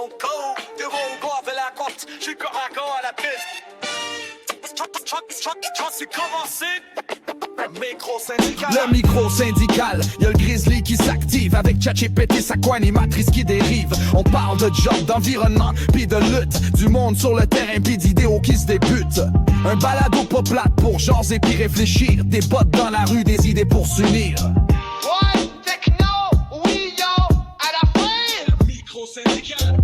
mon corps, devant le bord de la côte, je suis corps à corps à la piste. J'en suis commencé. Le micro-syndical, y'a le grizzly qui s'active avec ChatGPT, sa co-animatrice qui dérive. On parle de job, d'environnement, pis de lutte, du monde sur le terrain, pis d'idéaux qui se débutent. Un balado pas plate pour jaser pis réfléchir, des bottes dans la rue, des idées pour s'unir. Ouais, techno, oui yo, à la fin. Le micro-syndical.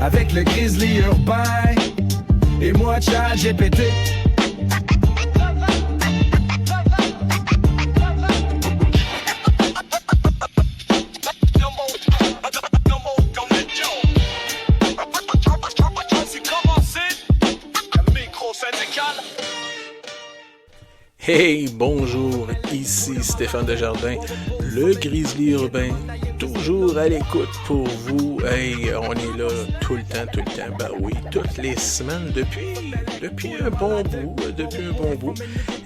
Avec le grizzly urbain et moi ChatGPT. Hey, bonjour, ici Stéphane Desjardins, le Grizzly urbain, toujours à l'écoute pour vous. Hey, on est là tout le temps, ben oui, toutes les semaines depuis un bon bout.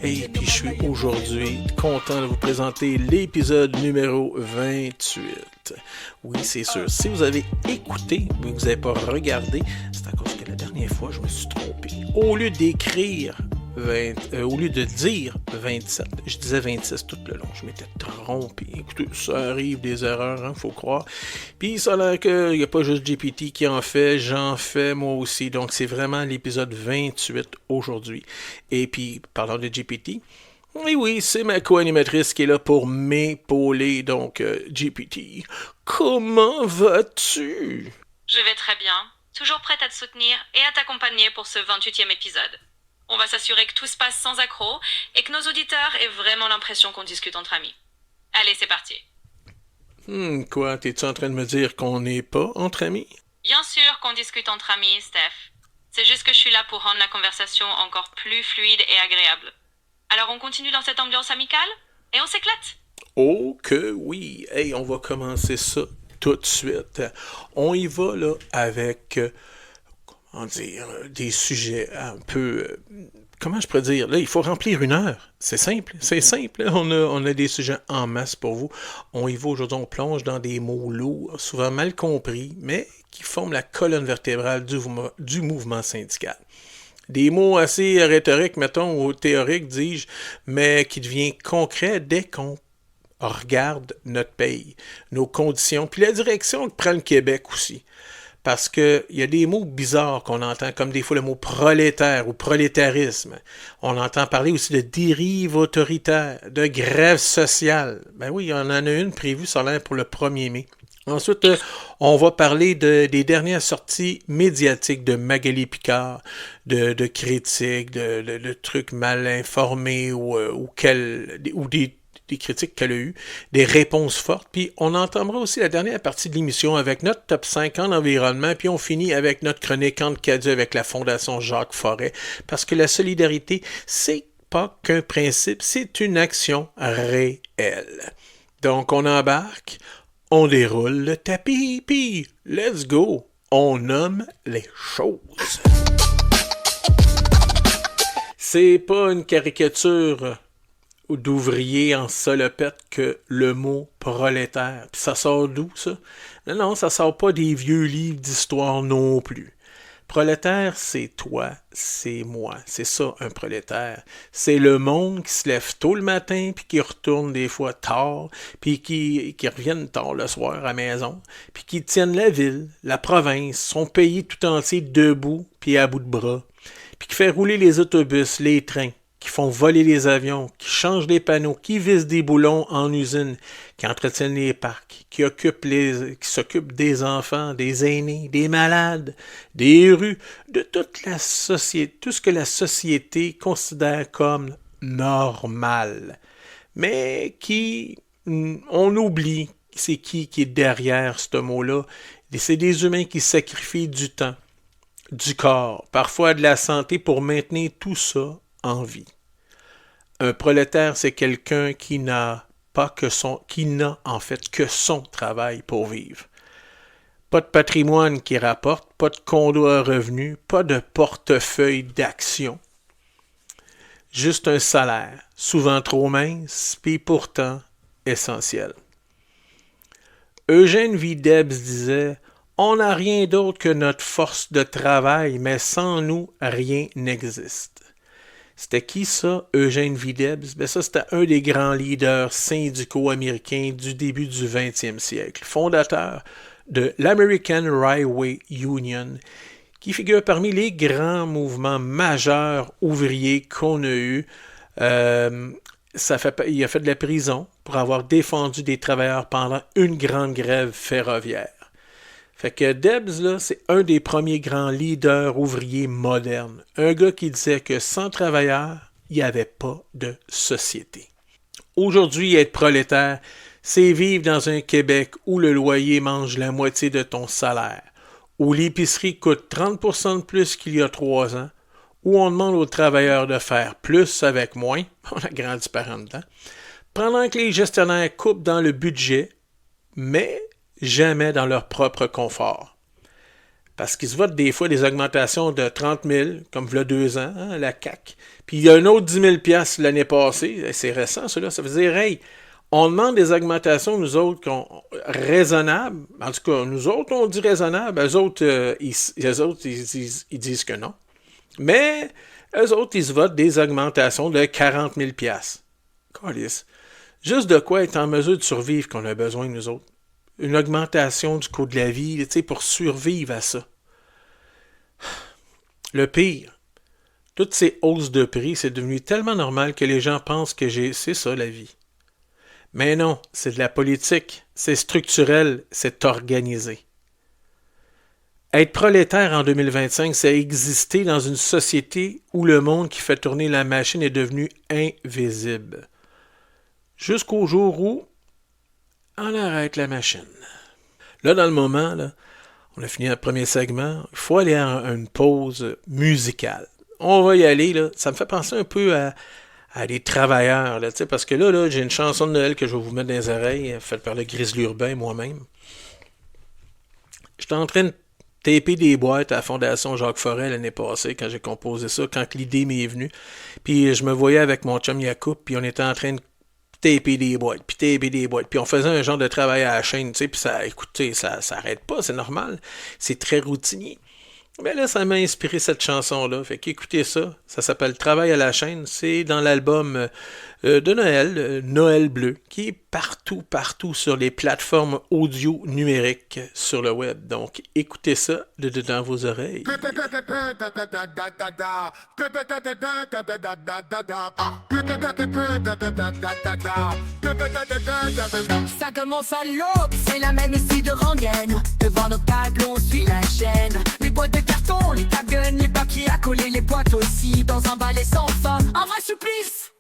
Et puis je suis aujourd'hui content de vous présenter l'épisode numéro 28. Oui, c'est sûr, si vous avez écouté, mais que vous n'avez pas regardé, c'est à cause que la dernière fois, je me suis trompé. Au lieu de dire 27, je disais 26 tout le long. Je m'étais trompé. Écoutez, ça arrive des erreurs, hein, faut croire. Puis ça a l'air qu'il n'y a pas juste GPT qui en fait, j'en fais moi aussi. Donc c'est vraiment l'épisode 28 aujourd'hui. Et puis, parlant de GPT, oui, c'est ma co-animatrice qui est là pour m'épauler. Donc, GPT, comment vas-tu? Je vais très bien. Toujours prête à te soutenir et à t'accompagner pour ce 28e épisode. On va s'assurer que tout se passe sans accroc et que nos auditeurs aient vraiment l'impression qu'on discute entre amis. Allez, c'est parti. Quoi, t'es-tu en train de me dire qu'on n'est pas entre amis? Bien sûr qu'on discute entre amis, Steph. C'est juste que je suis là pour rendre la conversation encore plus fluide et agréable. Alors on continue dans cette ambiance amicale et on s'éclate? Oh que oui! Hey, on va commencer ça tout de suite. On y va là avec... des sujets un peu... comment je pourrais dire? Là, il faut remplir une heure. C'est simple. On a des sujets en masse pour vous. On y va aujourd'hui, on plonge dans des mots lourds, souvent mal compris, mais qui forment la colonne vertébrale du mouvement syndical. Des mots assez rhétoriques, mettons, ou théoriques, dis-je, mais qui deviennent concrets dès qu'on regarde notre pays, nos conditions, puis la direction que prend le Québec aussi. Parce qu'il y a des mots bizarres qu'on entend, comme des fois le mot prolétaire ou prolétarisme. On entend parler aussi de dérive autoritaire, de grève sociale. Ben oui, il y en a une prévue, ça a l'air pour le 1er mai. Ensuite, on va parler des dernières sorties médiatiques de Magali Picard, de critiques, de trucs mal informés ou des critiques qu'elle a eues, des réponses fortes, puis on entendra aussi la dernière partie de l'émission avec notre top 5 en environnement, puis on finit avec notre chronique en cadeau avec la Fondation Jacques Forêt, parce que la solidarité, c'est pas qu'un principe, c'est une action réelle. Donc on embarque, on déroule le tapis, puis let's go, on nomme les choses. C'est pas une caricature ou d'ouvriers en salopette que le mot prolétaire. Puis ça sort d'où, ça? Non, ça sort pas des vieux livres d'histoire non plus. Prolétaire, c'est toi, c'est moi. C'est ça, un prolétaire. C'est le monde qui se lève tôt le matin, puis qui retourne des fois tard, puis qui reviennent tard le soir à la maison, puis qui tiennent la ville, la province, son pays tout entier debout, puis à bout de bras, puis qui fait rouler les autobus, les trains, qui font voler les avions, qui changent les panneaux, qui vissent des boulons en usine, qui entretiennent les parcs, qui s'occupent des enfants, des aînés, des malades, des rues, de toute la société, tout ce que la société considère comme normal. Mais on oublie c'est qui est derrière ce mot-là. C'est des humains qui sacrifient du temps, du corps, parfois de la santé pour maintenir tout ça en vie. Un prolétaire, c'est quelqu'un qui n'a en fait que son travail pour vivre. Pas de patrimoine qui rapporte, pas de condo à revenus, pas de portefeuille d'actions. Juste un salaire, souvent trop mince, puis pourtant essentiel. Eugène V. Debs disait On n'a rien d'autre que notre force de travail, mais sans nous, rien n'existe. C'était qui ça, Eugène V. Debs? Ben ça, c'était un des grands leaders syndicaux américains du début du 20e siècle, fondateur de l'American Railway Union, qui figure parmi les grands mouvements majeurs ouvriers qu'on a eus. Il a fait de la prison pour avoir défendu des travailleurs pendant une grande grève ferroviaire. Fait que Debs, là, c'est un des premiers grands leaders ouvriers modernes. Un gars qui disait que sans travailleurs, il n'y avait pas de société. Aujourd'hui, être prolétaire, c'est vivre dans un Québec où le loyer mange la moitié de ton salaire, où l'épicerie coûte 30% de plus qu'il y a 3 ans, où on demande aux travailleurs de faire plus avec moins, on a grandi par en dedans, pendant que les gestionnaires coupent dans le budget, mais jamais dans leur propre confort. Parce qu'ils se votent des fois des augmentations de 30 000, comme il y a 2 ans, hein, la CAQ. Puis il y a un autre 10 000 $ l'année passée, c'est récent cela, ça veut dire, hey, on demande des augmentations, nous autres, raisonnables. En tout cas, nous autres, on dit raisonnables, eux autres, ils disent que non. Mais eux autres, ils se votent des augmentations de 40 000 $. Câlisse. Juste de quoi être en mesure de survivre qu'on a besoin, nous autres. Une augmentation du coût de la vie, tu sais, pour survivre à ça. Le pire, toutes ces hausses de prix, c'est devenu tellement normal que les gens pensent que c'est ça la vie. Mais non, c'est de la politique, c'est structurel, c'est organisé. Être prolétaire en 2025, c'est exister dans une société où le monde qui fait tourner la machine est devenu invisible. Jusqu'au jour où on arrête la machine. Là, dans le moment, là, on a fini notre premier segment. Il faut aller à une pause musicale. On va y aller. Là. Ça me fait penser un peu à des travailleurs. Là, parce que là, j'ai une chanson de Noël que je vais vous mettre dans les oreilles, faite par le Grizzly Urbain moi-même. J'étais en train de taper des boîtes à la Fondation Jacques Forêt l'année passée quand j'ai composé ça, quand l'idée m'est venue. Puis je me voyais avec mon chum Yacoub, puis on était en train de taper des boîtes, puis on faisait un genre de travail à la chaîne, tu sais, puis ça, écoutez, ça arrête pas, c'est normal, c'est très routinier. Mais là, ça m'a inspiré cette chanson-là, fait qu'écoutez ça, ça s'appelle Travail à la chaîne, c'est dans l'album de Noël, Noël Bleu, qui est partout sur les plateformes audio numériques sur le web. Donc, écoutez ça dans vos oreilles. Ça commence à l'aube, c'est la même ici de rengaine. Devant nos tables, on suit la chaîne. Les boîtes de carton, les tagues, les papiers à coller, les boîtes aussi. Dans un balai sans fin, un vrai supplice.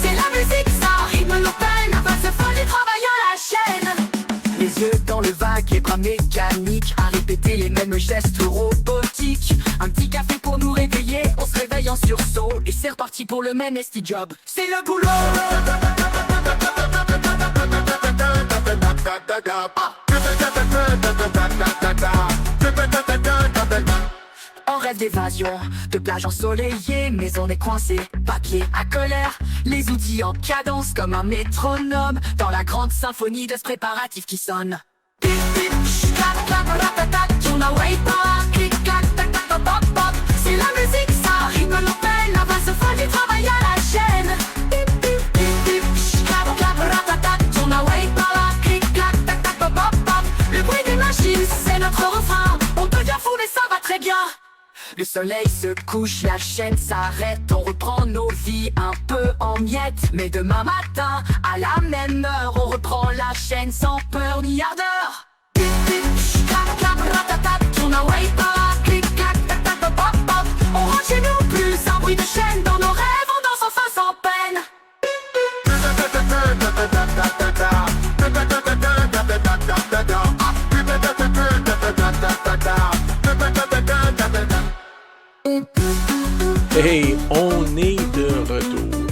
C'est la musique, ça rythme nos peines. Va se folle et travaille à la chaîne. Les yeux dans le vague et bras mécaniques, à répéter les mêmes gestes robotiques. Un petit café pour nous réveiller, on se réveille en sursaut. Et c'est reparti pour le même esti job. C'est le boulot. On rêve d'évasion, de plage ensoleillée, mais on est coincé, papier à colère. Les outils en cadence comme un métronome, dans la grande symphonie de ce préparatif qui sonne. Pip, pip, clap, clap, ratatat, tourne away, pop, clic, clac, tac, tac, pop, pop, pop. C'est la musique, ça rythme nos peines, la base folle du travail à la chaîne. Pip, pip, pip, pip, clap, clap, ratatat, tourne away, pop, clic, clac, tac, tac, pop, pop, pop. Le bruit des machines, c'est notre refrain. On peut dire fou, mais ça va très bien. Le soleil se couche, la chaîne s'arrête. On reprend nos vies un peu en miettes. Mais demain matin, à la même heure, on reprend la chaîne sans peur ni ardeur. Pip, pip, clap, clap, ratatat, tourne away, pop, clic, clac, tac, tac, pop, pop, pop. On rentre chez nous, plus un bruit de chaîne. Dans nos rêves, on danse enfin sans peine. Hey, on est de retour.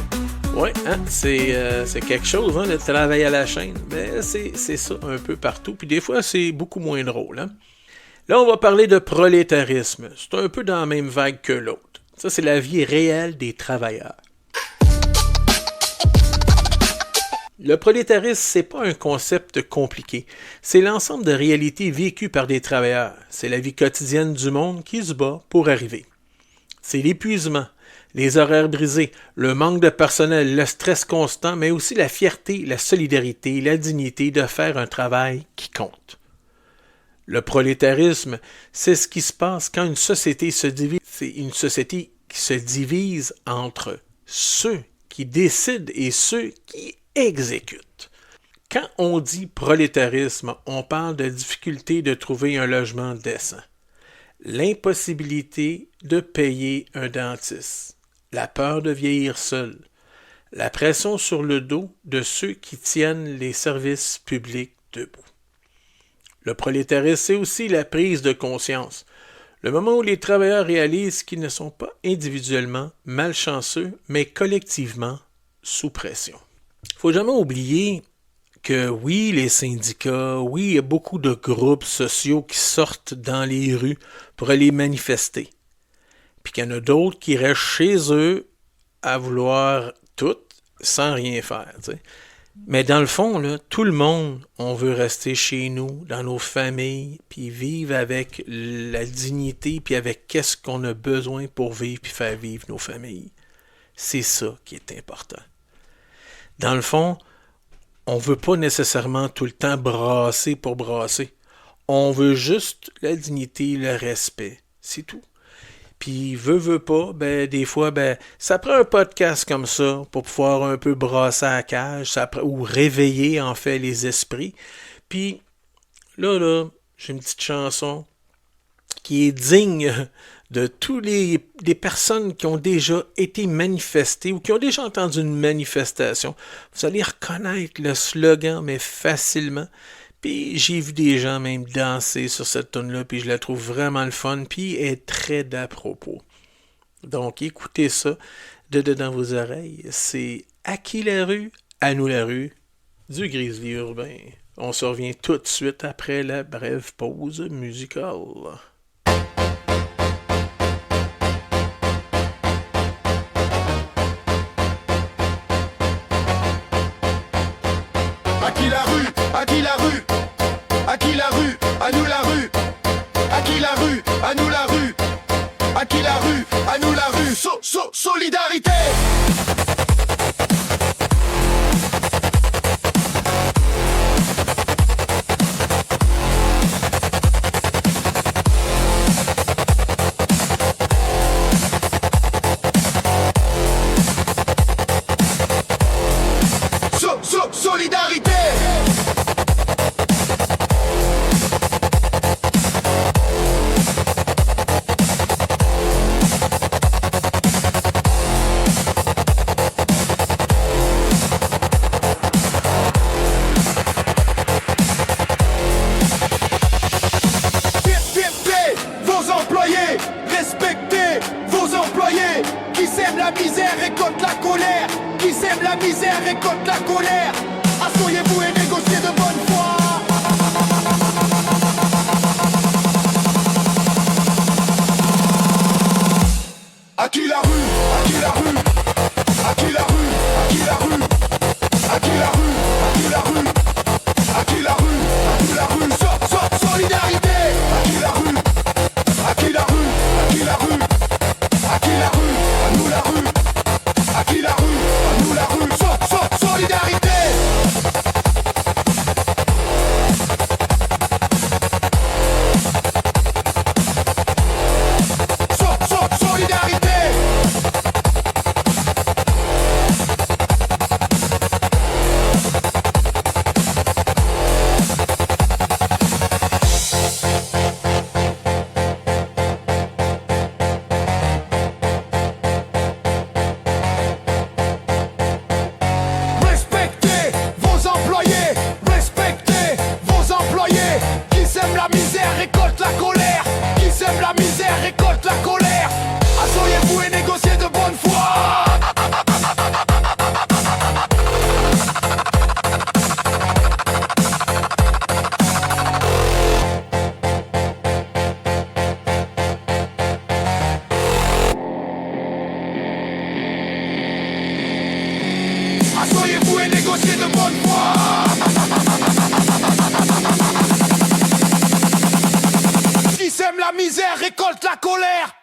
Ouais, hein, c'est quelque chose, hein, le travail à la chaîne. Mais c'est ça un peu partout. Puis des fois, c'est beaucoup moins drôle. Hein. Là, on va parler de prolétarisme. C'est un peu dans la même vague que l'autre. Ça, c'est la vie réelle des travailleurs. Le prolétarisme, c'est pas un concept compliqué. C'est l'ensemble de réalités vécues par des travailleurs. C'est la vie quotidienne du monde qui se bat pour arriver. C'est l'épuisement, les horaires brisés, le manque de personnel, le stress constant, mais aussi la fierté, la solidarité, la dignité de faire un travail qui compte. Le prolétarisme, c'est ce qui se passe quand une société se divise. C'est une société qui se divise entre ceux qui décident et ceux qui exécutent. Quand on dit prolétarisme, on parle de difficulté de trouver un logement décent, l'impossibilité de payer un dentiste, la peur de vieillir seul, la pression sur le dos de ceux qui tiennent les services publics debout. Le prolétarisme, c'est aussi la prise de conscience. Le moment où les travailleurs réalisent qu'ils ne sont pas individuellement malchanceux, mais collectivement sous pression. Il ne faut jamais oublier que oui, les syndicats, oui, il y a beaucoup de groupes sociaux qui sortent dans les rues pour aller manifester. Puis qu'il y en a d'autres qui restent chez eux à vouloir tout sans rien faire. T'sais. Mais dans le fond, là, tout le monde, on veut rester chez nous, dans nos familles, puis vivre avec la dignité, puis avec qu'est-ce qu'on a besoin pour vivre, puis faire vivre nos familles. C'est ça qui est important. Dans le fond, on ne veut pas nécessairement tout le temps brasser pour brasser. On veut juste la dignité, le respect. C'est tout. Puis, veut pas, des fois, ça prend un podcast comme ça pour pouvoir un peu brasser à la cage, ou réveiller, en fait, les esprits. Puis, là, j'ai une petite chanson qui est digne de tous des personnes qui ont déjà été manifestées ou qui ont déjà entendu une manifestation. Vous allez reconnaître le slogan, mais facilement. Puis j'ai vu des gens même danser sur cette tune-là, puis je la trouve vraiment le fun, puis elle est très d'à propos. Donc écoutez ça de dedans vos oreilles. C'est À qui la rue? À nous la rue, du Grizzly Urbain. On se revient tout de suite après la brève pause musicale. À qui la rue? À qui la rue? À qui la rue? À nous la rue. À qui la rue? À nous la rue. À qui la rue? À nous la rue. Solidarité. Solidarité. Vos employés, respectez vos employés. Qui sème la misère récolte la colère. Qui sème la misère récolte la colère. Asseyez-vous et négociez de bonne foi. À qui la rue? À qui la rue? À qui la rue? À qui la rue? À qui la rue? À qui la rue? À qui la rue? À qui la rue? Solidarité. À qui la rue? À qui la rue? À qui la rue? À qui la rue? À nous la rue. À qui la rue? À nous la rue. Solidarité. misère récolte la colère.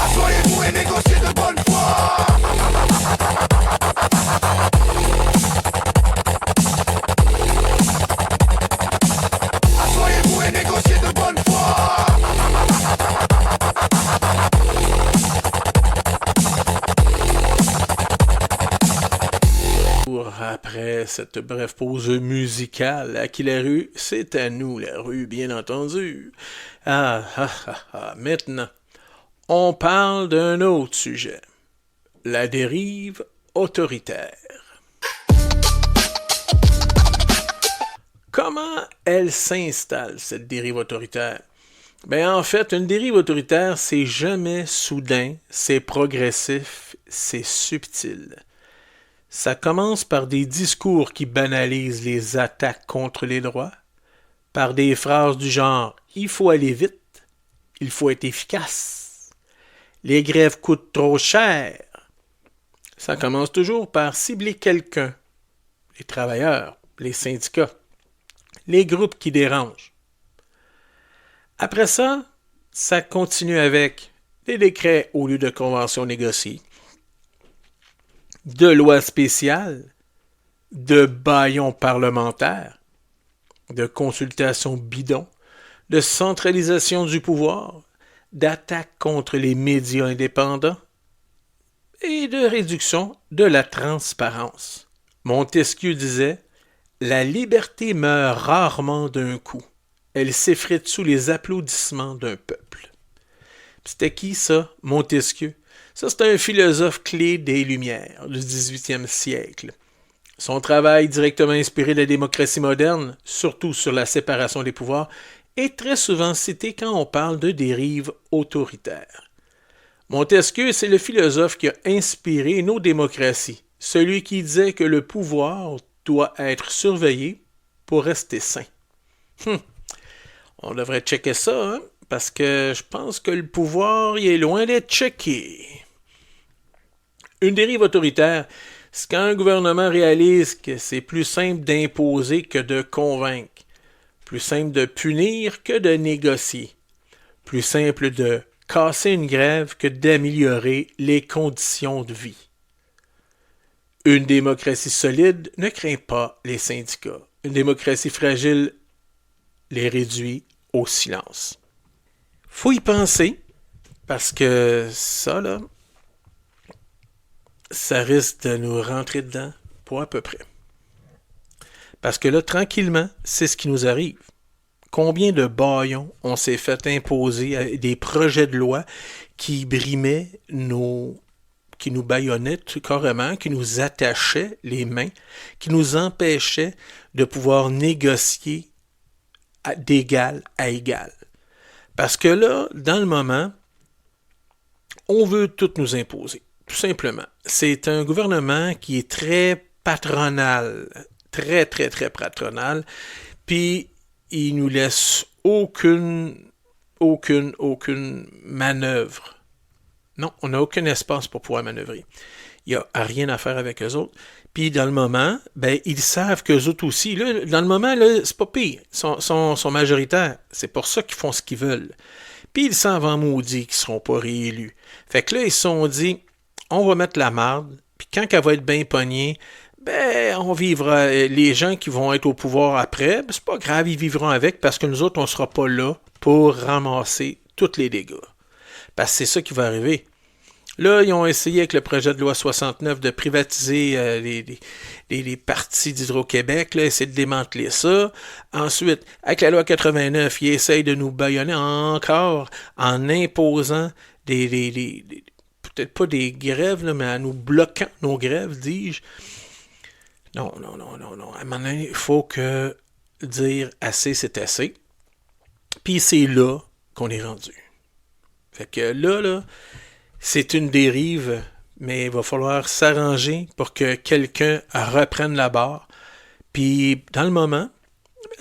Assoyez-vous et négociez de bonne foi. Assoyez-vous et négociez de bonne foi. Après cette brève pause musicale, à qui la rue? C'est à nous, la rue, bien entendu. Maintenant, on parle d'un autre sujet. La dérive autoritaire. Comment elle s'installe, cette dérive autoritaire? Ben, en fait, une dérive autoritaire, c'est jamais soudain, c'est progressif, c'est subtil. Ça commence par des discours qui banalisent les attaques contre les droits, par des phrases du genre « il faut aller vite »,« il faut être efficace »,« les grèves coûtent trop cher ». Ça commence toujours par cibler quelqu'un, les travailleurs, les syndicats, les groupes qui dérangent. Après ça, ça continue avec des décrets au lieu de conventions négociées, de lois spéciales, de bâillons parlementaires, de consultations bidons, de centralisation du pouvoir, d'attaques contre les médias indépendants et de réduction de la transparence. Montesquieu disait « La liberté meurt rarement d'un coup. Elle s'effrite sous les applaudissements d'un peuple. » C'était qui ça, Montesquieu? Ça, c'est un philosophe clé des Lumières du 18e siècle. Son travail, directement inspiré de la démocratie moderne, surtout sur la séparation des pouvoirs, est très souvent cité quand on parle de dérive autoritaire. Montesquieu, c'est le philosophe qui a inspiré nos démocraties, celui qui disait que le pouvoir doit être surveillé pour rester sain. On devrait checker ça, hein? Parce que je pense que le pouvoir il est loin d'être checké. Une dérive autoritaire, c'est quand un gouvernement réalise que c'est plus simple d'imposer que de convaincre, plus simple de punir que de négocier, plus simple de casser une grève que d'améliorer les conditions de vie. Une démocratie solide ne craint pas les syndicats. Une démocratie fragile les réduit au silence. Faut y penser, parce que ça, là, ça risque de nous rentrer dedans pour à peu près. Parce que là, tranquillement, c'est ce qui nous arrive. Combien de bâillons on s'est fait imposer à des projets de loi qui brimaient qui nous bâillonnaient tout carrément, qui nous attachaient les mains, qui nous empêchaient de pouvoir négocier d'égal à égal. Parce que là, dans le moment, on veut tout nous imposer, tout simplement. C'est un gouvernement qui est très patronal, très, très, très patronal, puis il nous laisse aucune manœuvre. Non, on n'a aucun espace pour pouvoir manœuvrer. Il n'y a rien à faire avec eux autres. Puis dans le moment, ben ils savent qu'eux autres aussi, là, dans le moment, là, c'est pas pire. Ils sont majoritaires. C'est pour ça qu'ils font ce qu'ils veulent. Puis ils savent en maudit qu'ils ne seront pas réélus. Fait que là, ils se sont dit, on va mettre la marde, puis quand elle va être bien pognée, ben on vivra. Les gens qui vont être au pouvoir après, ben, c'est pas grave, ils vivront avec, parce que nous autres, on ne sera pas là pour ramasser tous les dégâts. Parce que c'est ça qui va arriver. Là, ils ont essayé avec le projet de loi 69 de privatiser les parties d'Hydro-Québec, là, essayer de démanteler ça. Ensuite, avec la loi 89, ils essayent de nous bâillonner encore en imposant peut-être pas des grèves, là, mais en nous bloquant nos grèves, dis-je. Non. À un moment donné, il faut que dire assez, c'est assez. Puis c'est là qu'on est rendu. Fait que là, c'est une dérive, mais il va falloir s'arranger pour que quelqu'un reprenne la barre. Puis, dans le moment,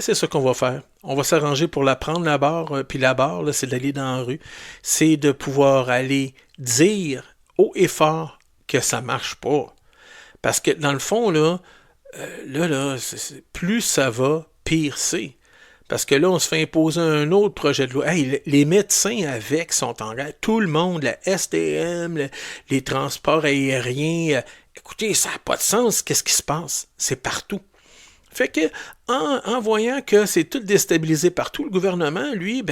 c'est ça qu'on va faire. On va s'arranger pour la prendre, la barre. Puis la barre, là, c'est d'aller dans la rue. C'est de pouvoir aller dire haut et fort que ça marche pas. Parce que, dans le fond, là, plus ça va, pire c'est. Parce que là, on se fait imposer un autre projet de loi. Hey, les médecins avec sont en guerre. Tout le monde, la STM, les transports aériens. Écoutez, ça n'a pas de sens. Qu'est-ce qui se passe? C'est partout. Fait que, en voyant que c'est tout déstabilisé partout, le gouvernement, lui,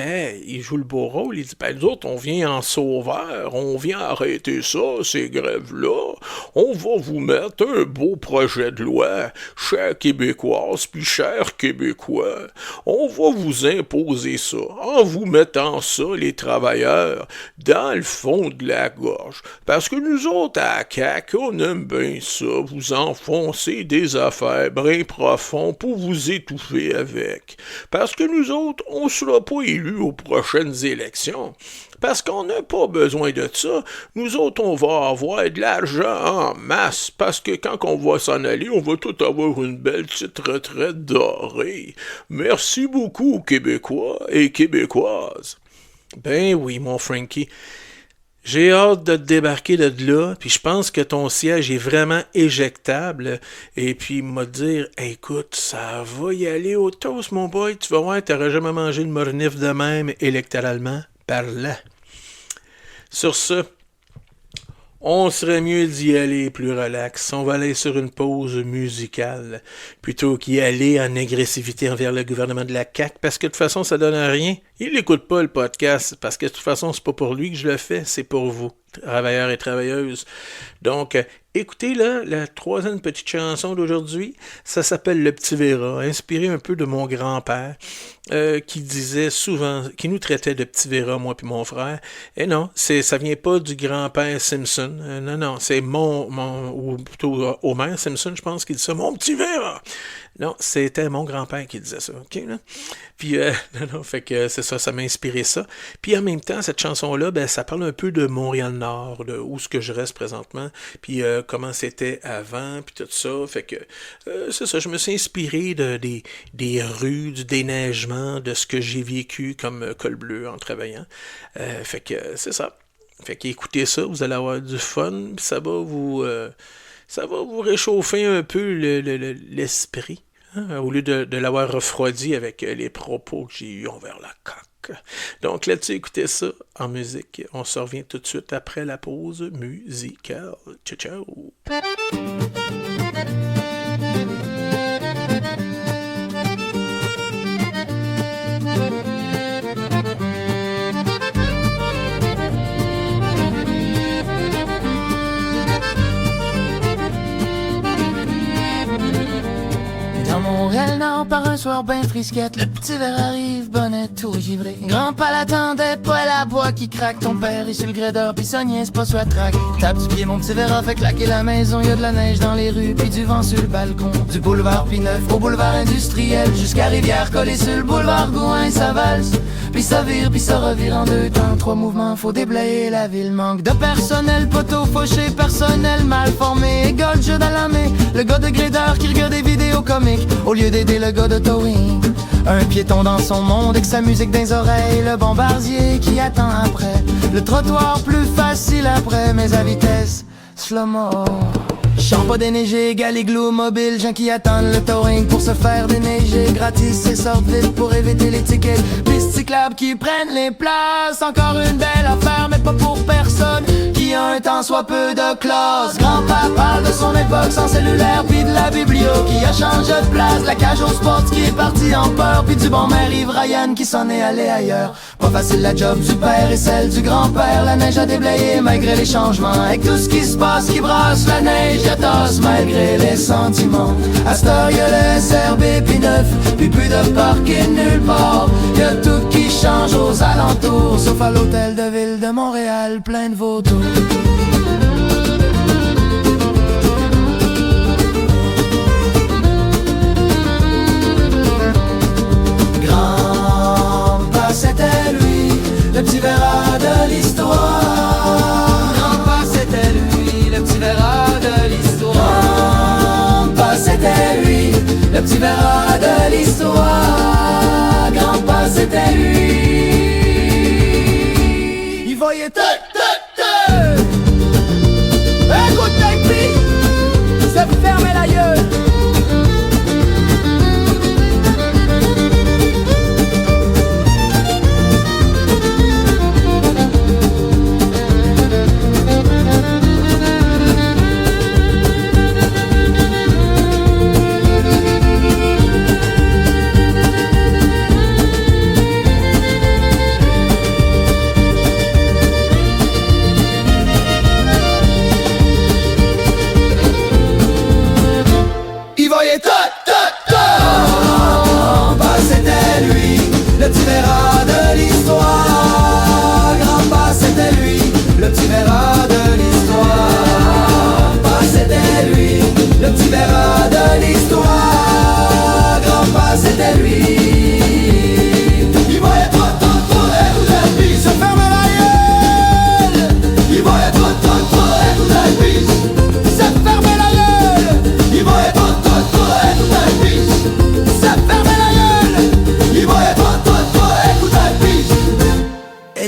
il joue le beau rôle. Il dit, nous autres, on vient en sauveur, on vient arrêter ça, ces grèves-là. On va vous mettre un beau projet de loi, chers Québécoises, puis chers Québécois. On va vous imposer ça, en vous mettant ça, les travailleurs, dans le fond de la gorge. Parce que nous autres, à la CAQ, on aime bien ça, vous enfoncer des affaires bien profondes pour vous étouffer avec. Parce que nous autres, on ne sera pas élus aux prochaines élections. Parce qu'on n'a pas besoin de ça. Nous autres, on va avoir de l'argent en masse. Parce que quand on va s'en aller, on va tout avoir une belle petite retraite dorée. Merci beaucoup, Québécois et Québécoises. Ben oui, mon Frankie. J'ai hâte de te débarquer de là, puis je pense que ton siège est vraiment éjectable. Et puis, m'a dire, écoute, ça va y aller au toast, mon boy. Tu vas voir, t'auras jamais mangé le mornif de même, électoralement parlant. Sur ce, on serait mieux d'y aller plus relax. On va aller sur une pause musicale plutôt qu'y aller en agressivité envers le gouvernement de la CAQ, parce que de toute façon, ça donne à rien. Il n'écoute pas le podcast, parce que de toute façon, c'est pas pour lui que je le fais, c'est pour vous, travailleurs et travailleuses. Donc, écoutez là, la troisième petite chanson d'aujourd'hui, ça s'appelle Le Petit Véra, inspiré un peu de mon grand-père, qui disait souvent, qui nous traitait de Petit Véra, moi puis mon frère. Et non, ça vient pas du grand-père Simpson. Non, c'est ou plutôt Homer Simpson, je pense, qui dit ça, mon Petit Véra. Non, c'était mon grand-père qui disait ça, ok, là? Puis, fait que c'est ça m'a inspiré ça. Puis en même temps, cette chanson-là, ça parle un peu de Montréal-Nord, de où ce que je reste présentement, puis comment c'était avant, puis tout ça. Fait que, c'est ça, je me suis inspiré des rues, du déneigement, de ce que j'ai vécu comme col bleu en travaillant. Fait que, c'est ça. Fait qu'écoutez ça, vous allez avoir du fun, puis ça va vous réchauffer un peu l'esprit. Au lieu de l'avoir refroidi avec les propos que j'ai eus envers la CAQ. Donc là-dessus, écoutez ça en musique. On se revient tout de suite après la pause musicale. Ciao, ciao! Montréal-Nord, par un soir ben frisquette, le petit verre arrive, bonnet tout givré. Grand-pa l'attendait, poêle à bois qui craque. Ton père est sur le grédeur, pis ça niaise pas soit traque. Tape du pied, mon petit verre fait claquer la maison. Y'a de la neige dans les rues, puis du vent sur le balcon. Du boulevard P9 au boulevard industriel, jusqu'à Rivière collée sur le boulevard Gouin, ça valse. Puis ça vire, puis ça revire en deux temps. 3 mouvements, faut déblayer la ville. Manque de personnel, poteau fauché, personnel mal formé. Égole jeu d'alamé, le gars de grédeur qui regarde des vidéos comiques au lieu d'aider le gars de towing. Un piéton dans son monde avec sa musique dans les oreilles. Le bombardier qui attend après. Le trottoir plus facile après, mais à vitesse slow-mo. Champ pas déneigé, galiglou mobile, gens qui attendent le towing pour se faire déneiger. Gratis, c'est sortent vite pour éviter les tickets. Pistes cyclables qui prennent les places. Encore une belle affaire, mais pas pour personne qui a un temps soit peu de classe. Grand-père parle de son époque sans cellulaire, puis de la biblio qui a changé de place. La cage au sport qui est parti en peur, puis du bon maire Yves Ryan qui s'en est allé ailleurs. Pas facile la job du père et celle du grand-père. La neige a déblayé malgré les changements. Avec tout ce qui se passe qui brasse la neige, y'a tasse malgré les sentiments. À cette heure y'a le SRB P9, puis plus de parking nulle part. Y'a tout qui change aux alentours, sauf à l'hôtel de ville de Montréal plein de vautours. Grand-pa c'était lui, le petit verra de l'histoire. Grand-pa c'était lui, le petit verra de l'histoire. Grand-pa c'était lui, le petit verra de l'histoire. c'était lui. Il voyait tout. Écoute, puis se fermer la gueule.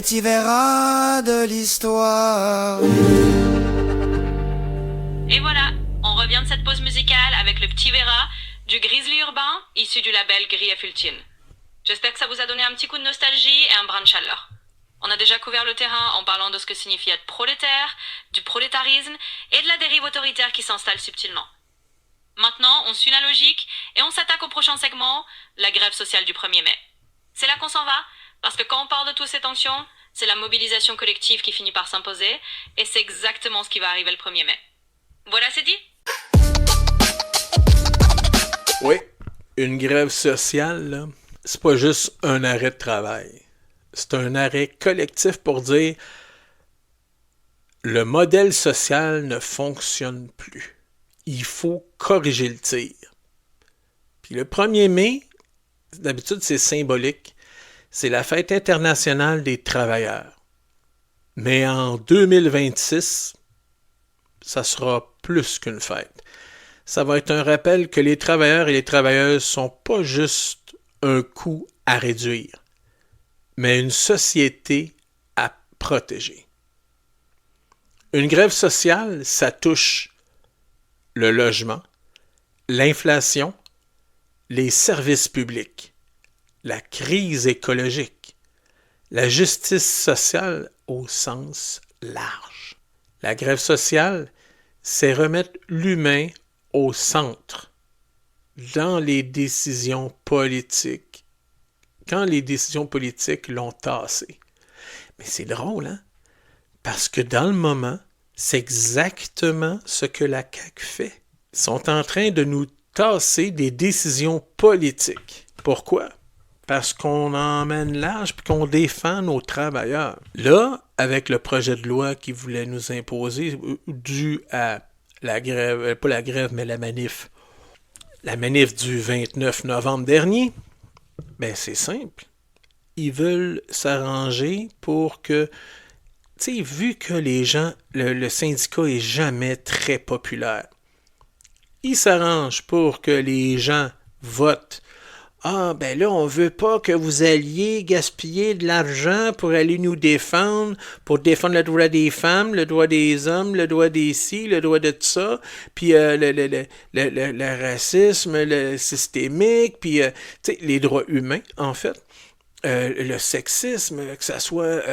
Tu verras de l'histoire. Et voilà, on revient de cette pause musicale avec le petit Vera du Grizzly urbain issu du label Gris Fultine. J'espère que ça vous a donné un petit coup de nostalgie et un brin de chaleur. On a déjà couvert le terrain en parlant de ce que signifie être prolétaire, du prolétarisme et de la dérive autoritaire qui s'installe subtilement. Maintenant, on suit la logique et on s'attaque au prochain segment, la grève sociale du 1er mai. C'est là qu'on s'en va, parce que quand on parle de toutes ces tensions, c'est la mobilisation collective qui finit par s'imposer, et c'est exactement ce qui va arriver le 1er mai. Voilà, c'est dit? Oui, une grève sociale, là, c'est pas juste un arrêt de travail. C'est un arrêt collectif pour dire le modèle social ne fonctionne plus. Il faut corriger le tir. Puis le 1er mai, d'habitude, c'est symbolique. C'est la fête internationale des travailleurs. Mais en 2026, ça sera plus qu'une fête. Ça va être un rappel que les travailleurs et les travailleuses sont pas juste un coût à réduire, mais une société à protéger. Une grève sociale, ça touche le logement, l'inflation, les services publics, la crise écologique, la justice sociale au sens large. La grève sociale, c'est remettre l'humain au centre dans les décisions politiques, quand les décisions politiques l'ont tassé. Mais c'est drôle, hein? Parce que dans le moment, c'est exactement ce que la CAQ fait. Ils sont en train de nous tasser des décisions politiques. Pourquoi? Parce qu'on emmène large et qu'on défend nos travailleurs. Là, avec le projet de loi qui voulait nous imposer, dû à la grève, pas la grève, mais la manif du 29 novembre dernier, ben c'est simple. Ils veulent s'arranger pour que, tu sais, vu que les gens, le syndicat est jamais très populaire, ils s'arrangent pour que les gens votent. Ah, ben là, on veut pas que vous alliez gaspiller de l'argent pour aller nous défendre, pour défendre le droit des femmes, le droit des hommes, le droit des ci, le droit de tout ça, puis le racisme, le systémique, puis les droits humains, en fait. Le sexisme, que ça soit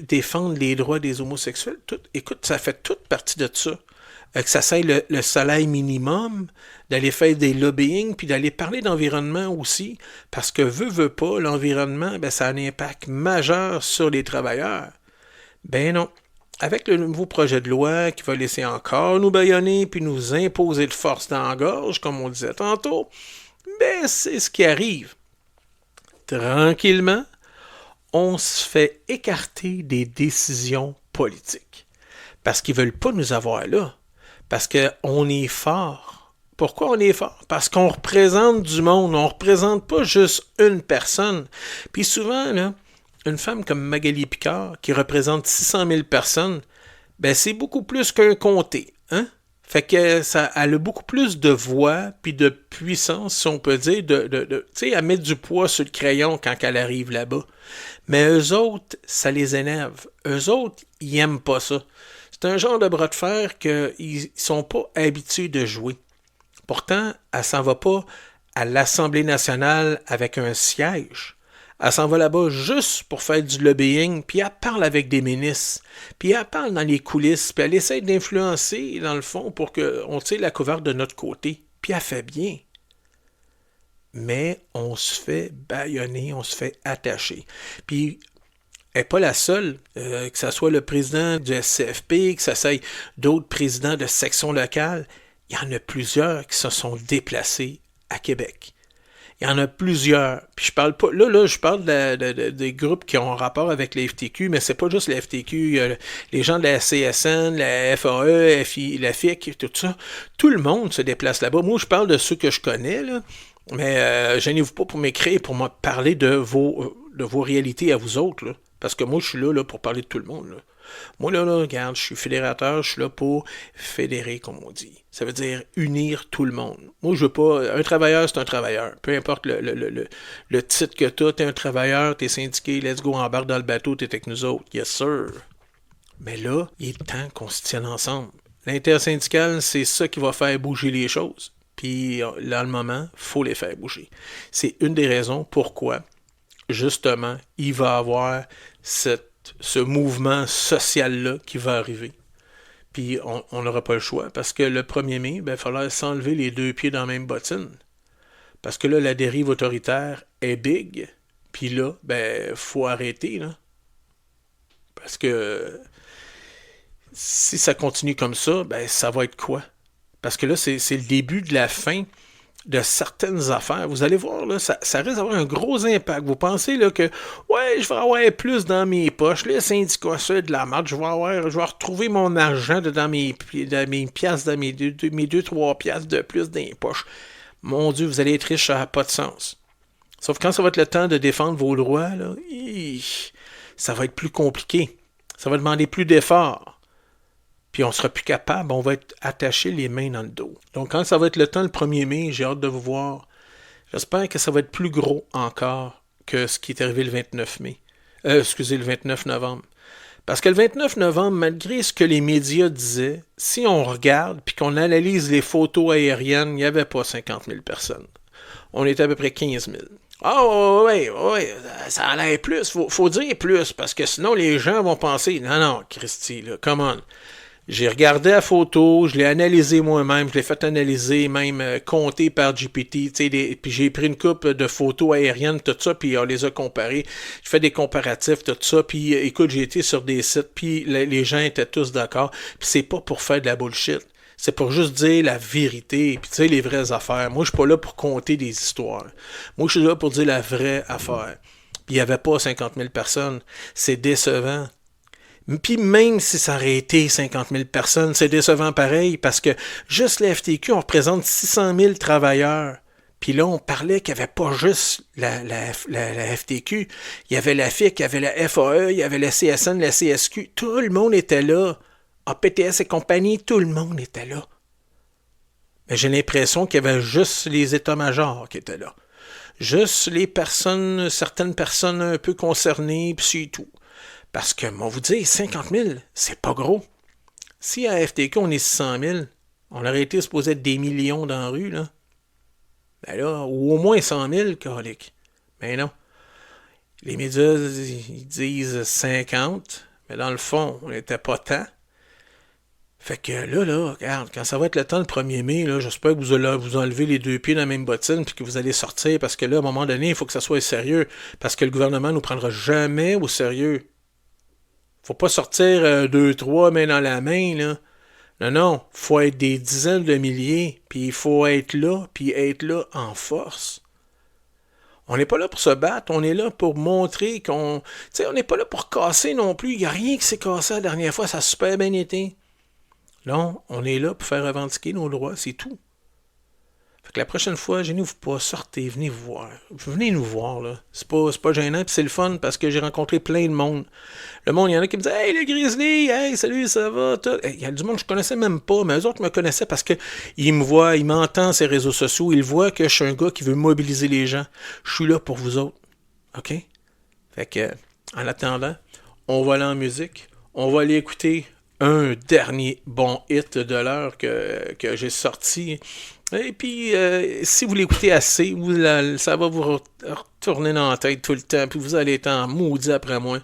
défendre les droits des homosexuels, tout, écoute, ça fait toute partie de ça. Que ça soit le salaire minimum, d'aller faire des lobbying, puis d'aller parler d'environnement aussi, parce que veut pas, l'environnement, ben, ça a un impact majeur sur les travailleurs. Ben non. Avec le nouveau projet de loi qui va laisser encore nous bâillonner, puis nous imposer de force dans la gorge, comme on disait tantôt, ben c'est ce qui arrive. Tranquillement, on se fait écarter des décisions politiques. Parce qu'ils veulent pas nous avoir là. Parce qu'on est fort. Pourquoi on est fort? Parce qu'on représente du monde. On représente pas juste une personne. Puis souvent, là, une femme comme Magali Picard, qui représente 600 000 personnes, ben c'est beaucoup plus qu'un comté. Hein? Fait que ça, elle a beaucoup plus de voix puis de puissance, si on peut dire, tu sais, elle met du poids sur le crayon quand elle arrive là-bas. Mais eux autres, ça les énerve. Eux autres, ils aiment pas ça. C'est un genre de bras de fer qu'ils sont pas habitués de jouer. Pourtant, elle s'en va pas à l'Assemblée nationale avec un siège. Elle s'en va là-bas juste pour faire du lobbying, puis elle parle avec des ministres, puis elle parle dans les coulisses, puis elle essaie d'influencer, dans le fond, pour qu'on tire la couverte de notre côté. Puis elle fait bien. Mais on se fait bâillonner, on se fait attacher. Puis elle n'est pas la seule, que ce soit le président du SCFP, que ça soit d'autres présidents de sections locales, il y en a plusieurs qui se sont déplacés à Québec. Il y en a plusieurs. Puis je parle pas. Là, je parle des groupes qui ont un rapport avec les FTQ, mais c'est pas juste les FTQ. Il y a les gens de la CSN, la FAE, la FIC, tout ça. Tout le monde se déplace là-bas. Moi, je parle de ceux que je connais, là. Mais gênez-vous pas pour m'écrire, pour me parler de vos réalités à vous autres, là. Parce que moi, je suis là pour parler de tout le monde, là. Moi, là, regarde, je suis fédérateur, je suis là pour fédérer, comme on dit. Ça veut dire unir tout le monde. Moi, je veux pas... Un travailleur, c'est un travailleur. Peu importe le titre que tu as, t'es un travailleur, t'es syndiqué, let's go, embarque dans le bateau, t'es avec nous autres. Yes, sir. Mais là, il est temps qu'on se tienne ensemble. L'intersyndical, c'est ça qui va faire bouger les choses. Puis, là, le moment, il faut les faire bouger. C'est une des raisons pourquoi, justement, il va y avoir ce mouvement social-là qui va arriver. Puis on n'aura pas le choix, parce que le 1er mai, il va falloir s'enlever les deux pieds dans la même bottine. Parce que là, la dérive autoritaire est big, puis là, faut arrêter, là. Parce que si ça continue comme ça, ça va être quoi? Parce que là, c'est le début de la fin de certaines affaires. Vous allez voir, là, ça risque d'avoir un gros impact. Vous pensez là, que ouais, je vais avoir plus dans mes poches. Les syndicats, ça, de la merde, je vais retrouver mon argent dans mes piastres, dans mes 2-3 piastres de plus dans les poches. Mon Dieu, vous allez être riche, ça n'a pas de sens. Sauf quand ça va être le temps de défendre vos droits, là, ça va être plus compliqué. Ça va demander plus d'efforts. Puis on sera plus capable, on va être attaché les mains dans le dos. Donc quand ça va être le temps le 1er mai, j'ai hâte de vous voir. J'espère que ça va être plus gros encore que ce qui est arrivé le 29 mai. Le 29 novembre. Parce que le 29 novembre, malgré ce que les médias disaient, si on regarde puis qu'on analyse les photos aériennes, il n'y avait pas 50 000 personnes. On était à peu près 15 000. Ah ouais, ça a l'air plus. Faut dire plus, parce que sinon les gens vont penser, non, Christy, là, come on. J'ai regardé la photo, je l'ai analysé moi-même, je l'ai fait analyser, même compté par GPT, puis j'ai pris une coupe de photos aériennes, tout ça, puis on les a comparées. Je fais des comparatifs, tout ça, puis écoute, j'ai été sur des sites, puis les gens étaient tous d'accord, puis c'est pas pour faire de la bullshit. C'est pour juste dire la vérité, puis tu sais, les vraies affaires. Moi, je suis pas là pour compter des histoires. Moi, je suis là pour dire la vraie affaire. Puis il n'y avait pas 50 000 personnes. C'est décevant. Puis même si ça aurait été 50 000 personnes, c'est décevant pareil, parce que juste la FTQ, on représente 600 000 travailleurs. Puis là, on parlait qu'il n'y avait pas juste la FTQ. Il y avait la FIC, il y avait la FAE, il y avait la CSN, la CSQ. Tout le monde était là. APTS et compagnie, tout le monde était là. Mais j'ai l'impression qu'il y avait juste les états-majors qui étaient là. Juste certaines personnes un peu concernées, puis c'est tout. Parce que, on vous dit, 50 000, c'est pas gros. Si à FTQ, on est 600 000, on aurait été supposé être des millions dans la rue, là. Là, ou au moins 100 000, colique. Mais non. Les médias, ils disent 50, mais dans le fond, on n'était pas tant. Fait que là, regarde, quand ça va être le temps le 1er mai, là, j'espère que vous allez vous enlever les deux pieds dans la même bottine puis que vous allez sortir, parce que là, à un moment donné, il faut que ça soit sérieux, parce que le gouvernement ne nous prendra jamais au sérieux. Faut pas sortir 2-3 mains dans la main, là. Non, faut être des dizaines de milliers, puis il faut être là, puis être là en force. On n'est pas là pour se battre, on est là pour montrer qu'on... Tu sais, on n'est pas là pour casser non plus, il n'y a rien qui s'est cassé la dernière fois, ça a super bien été. Non, on est là pour faire revendiquer nos droits, c'est tout. Fait que la prochaine fois, gênez-vous pas, sortez, venez vous voir. Venez nous voir, là. C'est pas gênant, puis c'est le fun parce que j'ai rencontré plein de monde. Le monde, il y en a qui me disent « Hey, le Grizzly! Hey, salut, ça va? » Il y a du monde que je connaissais même pas, mais eux autres me connaissaient parce qu'ils me voient, ils m'entendent sur les réseaux sociaux, ils voient que je suis un gars qui veut mobiliser les gens. Je suis là pour vous autres. OK? Fait que, en attendant, on va aller en musique. On va aller écouter un dernier bon hit de l'heure que j'ai sorti. Et puis, si vous l'écoutez assez, ça va vous retourner dans la tête tout le temps, puis vous allez être en maudit après moi.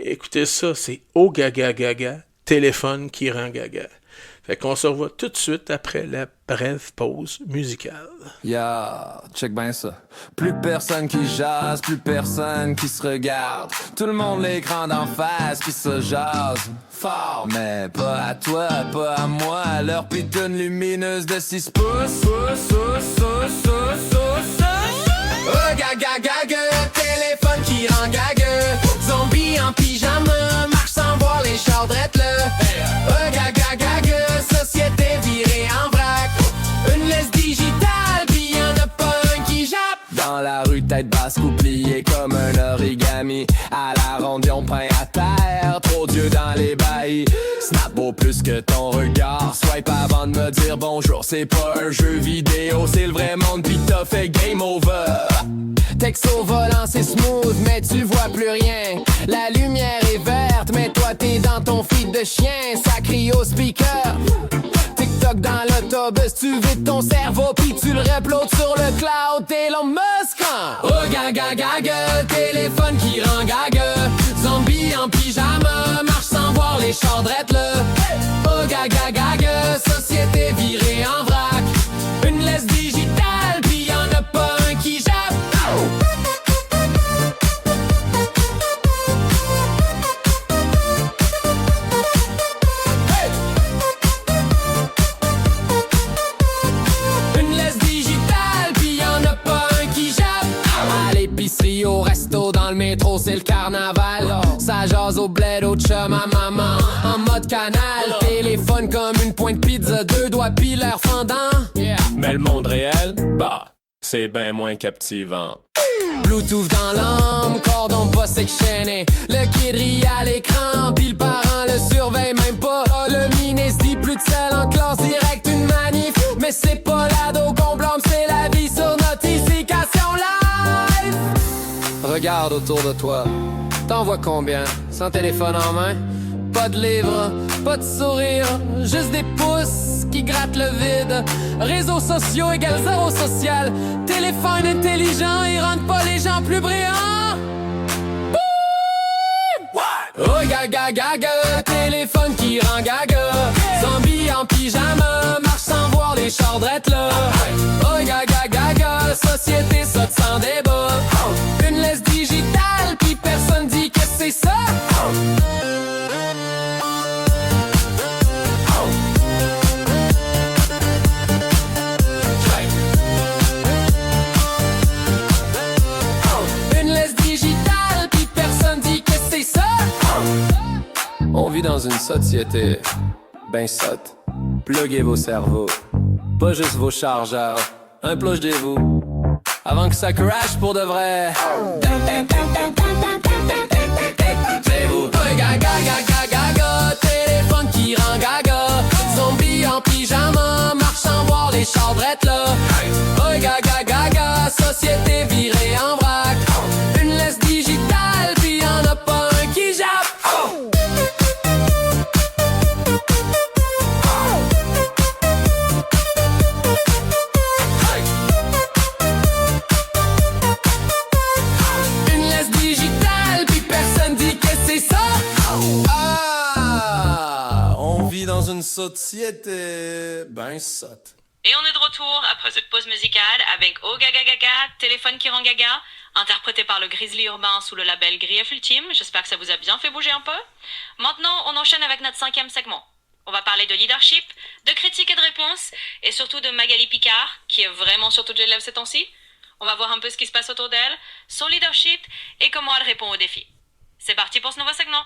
Écoutez ça, c'est Oh Gaga Gaga, téléphone qui rend gaga. Fait qu'on se revoit tout de suite après la brève pause musicale. Yeah, check bien ça. Plus personne qui jase, plus personne qui se regarde. Tout le monde l'écran d'en face qui se jase. Fort, mais pas à toi, pas à moi. Leur pitone lumineuse de 6 pouces. Oh gaga gaga, téléphone qui rend gaga. Zombie en pyjama, marche sans voir les chardrettes là. Oh gaga gaga, société virée en vrac. Une laisse digitale, pis y'en a pas un qui jappe. Dans la rue, tête basse ou pliée comme un origami. À la ronde, on peint à terre, trop d'yeux dans les bails. Snap beau plus que ton regard. Swipe avant de me dire bonjour. C'est pas un jeu vidéo, c'est le vrai monde pis t'as fait game over. Texte au volant c'est smooth mais tu vois plus rien. La lumière est verte mais toi t'es dans ton feed de chien. Ça crie au speaker. TikTok dans l'autobus, tu vides ton cerveau pis tu le uploads sur le cloud. Elon Musk hein? Oh gaga gaga, téléphone qui rend gaga. Zombie en pyjama, marche sans voir les chardrettes là. Oh gaga gaga, société virée en vrac. Une laisse digitale pis y'en a pas un qui jappe. Au resto, dans le métro, c'est le carnaval. Ça jase au bled, au chum à maman. En mode canal, téléphone comme une pointe pizza, 2 doigts pis l'air fendant. Mais le monde réel, bah, c'est ben moins captivant. Bluetooth dans l'âme, cordon pas sectionné. Le kid rit à l'écran, pis le parent le surveille même pas. Le miné se dit plus de sel en classe, direct une manif. Mais c'est pas l'ado qu'on blâme, c'est la vie sur notification live. Regarde autour de toi, t'en vois combien, sans téléphone en main? Pas de livre, pas de sourire, juste des pouces qui grattent le vide. Réseaux sociaux égale zéro social. Téléphone intelligent, ils rendent pas les gens plus brillants. Oh gaga gaga, téléphone qui rend gaga. Zombie en pyjama, marche sans voir les chardrettes là. Oh gaga gaga, société saute sans débat. Une laisse digitale, pis personne dit que c'est ça. Une laisse digitale, pis personne dit que c'est ça. On vit dans une société ben sotte. Pluguez vos cerveaux, pas juste vos chargeurs. Implogez-vous avant que ça crash pour de vrai. Écoutez-vous. Gaga gaga gaga, téléphone qui rend gaga. Zombie en pyjama, marche sans voir les chardrettes là. Oh gaga gaga, société virée en vrac. Une laisse digitale, pis y'en a pas un qui jappe. Une société ben sotte. Et on est de retour après cette pause musicale avec Oh Gaga Gaga, téléphone qui rend gaga, interprété par le Grizzly urbain sous le label Grief Ultime. J'espère que ça vous a bien fait bouger un peu. Maintenant, on enchaîne avec notre 5e segment. On va parler de leadership, de critiques et de réponses, et surtout de Magali Picard, qui est vraiment sur toutes les lèvres ces temps-ci. On va voir un peu ce qui se passe autour d'elle, son leadership et comment elle répond aux défis. C'est parti pour ce nouveau segment.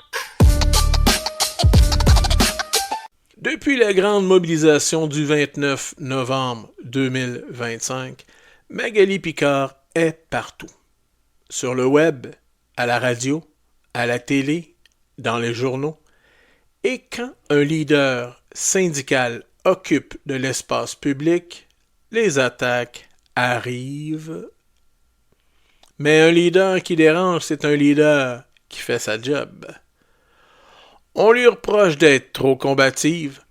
Depuis la grande mobilisation du 29 novembre 2025, Magali Picard est partout. Sur le web, à la radio, à la télé, dans les journaux. Et quand un leader syndical occupe de l'espace public, les attaques arrivent. Mais un leader qui dérange, c'est un leader qui fait sa job. On lui reproche d'être trop combative,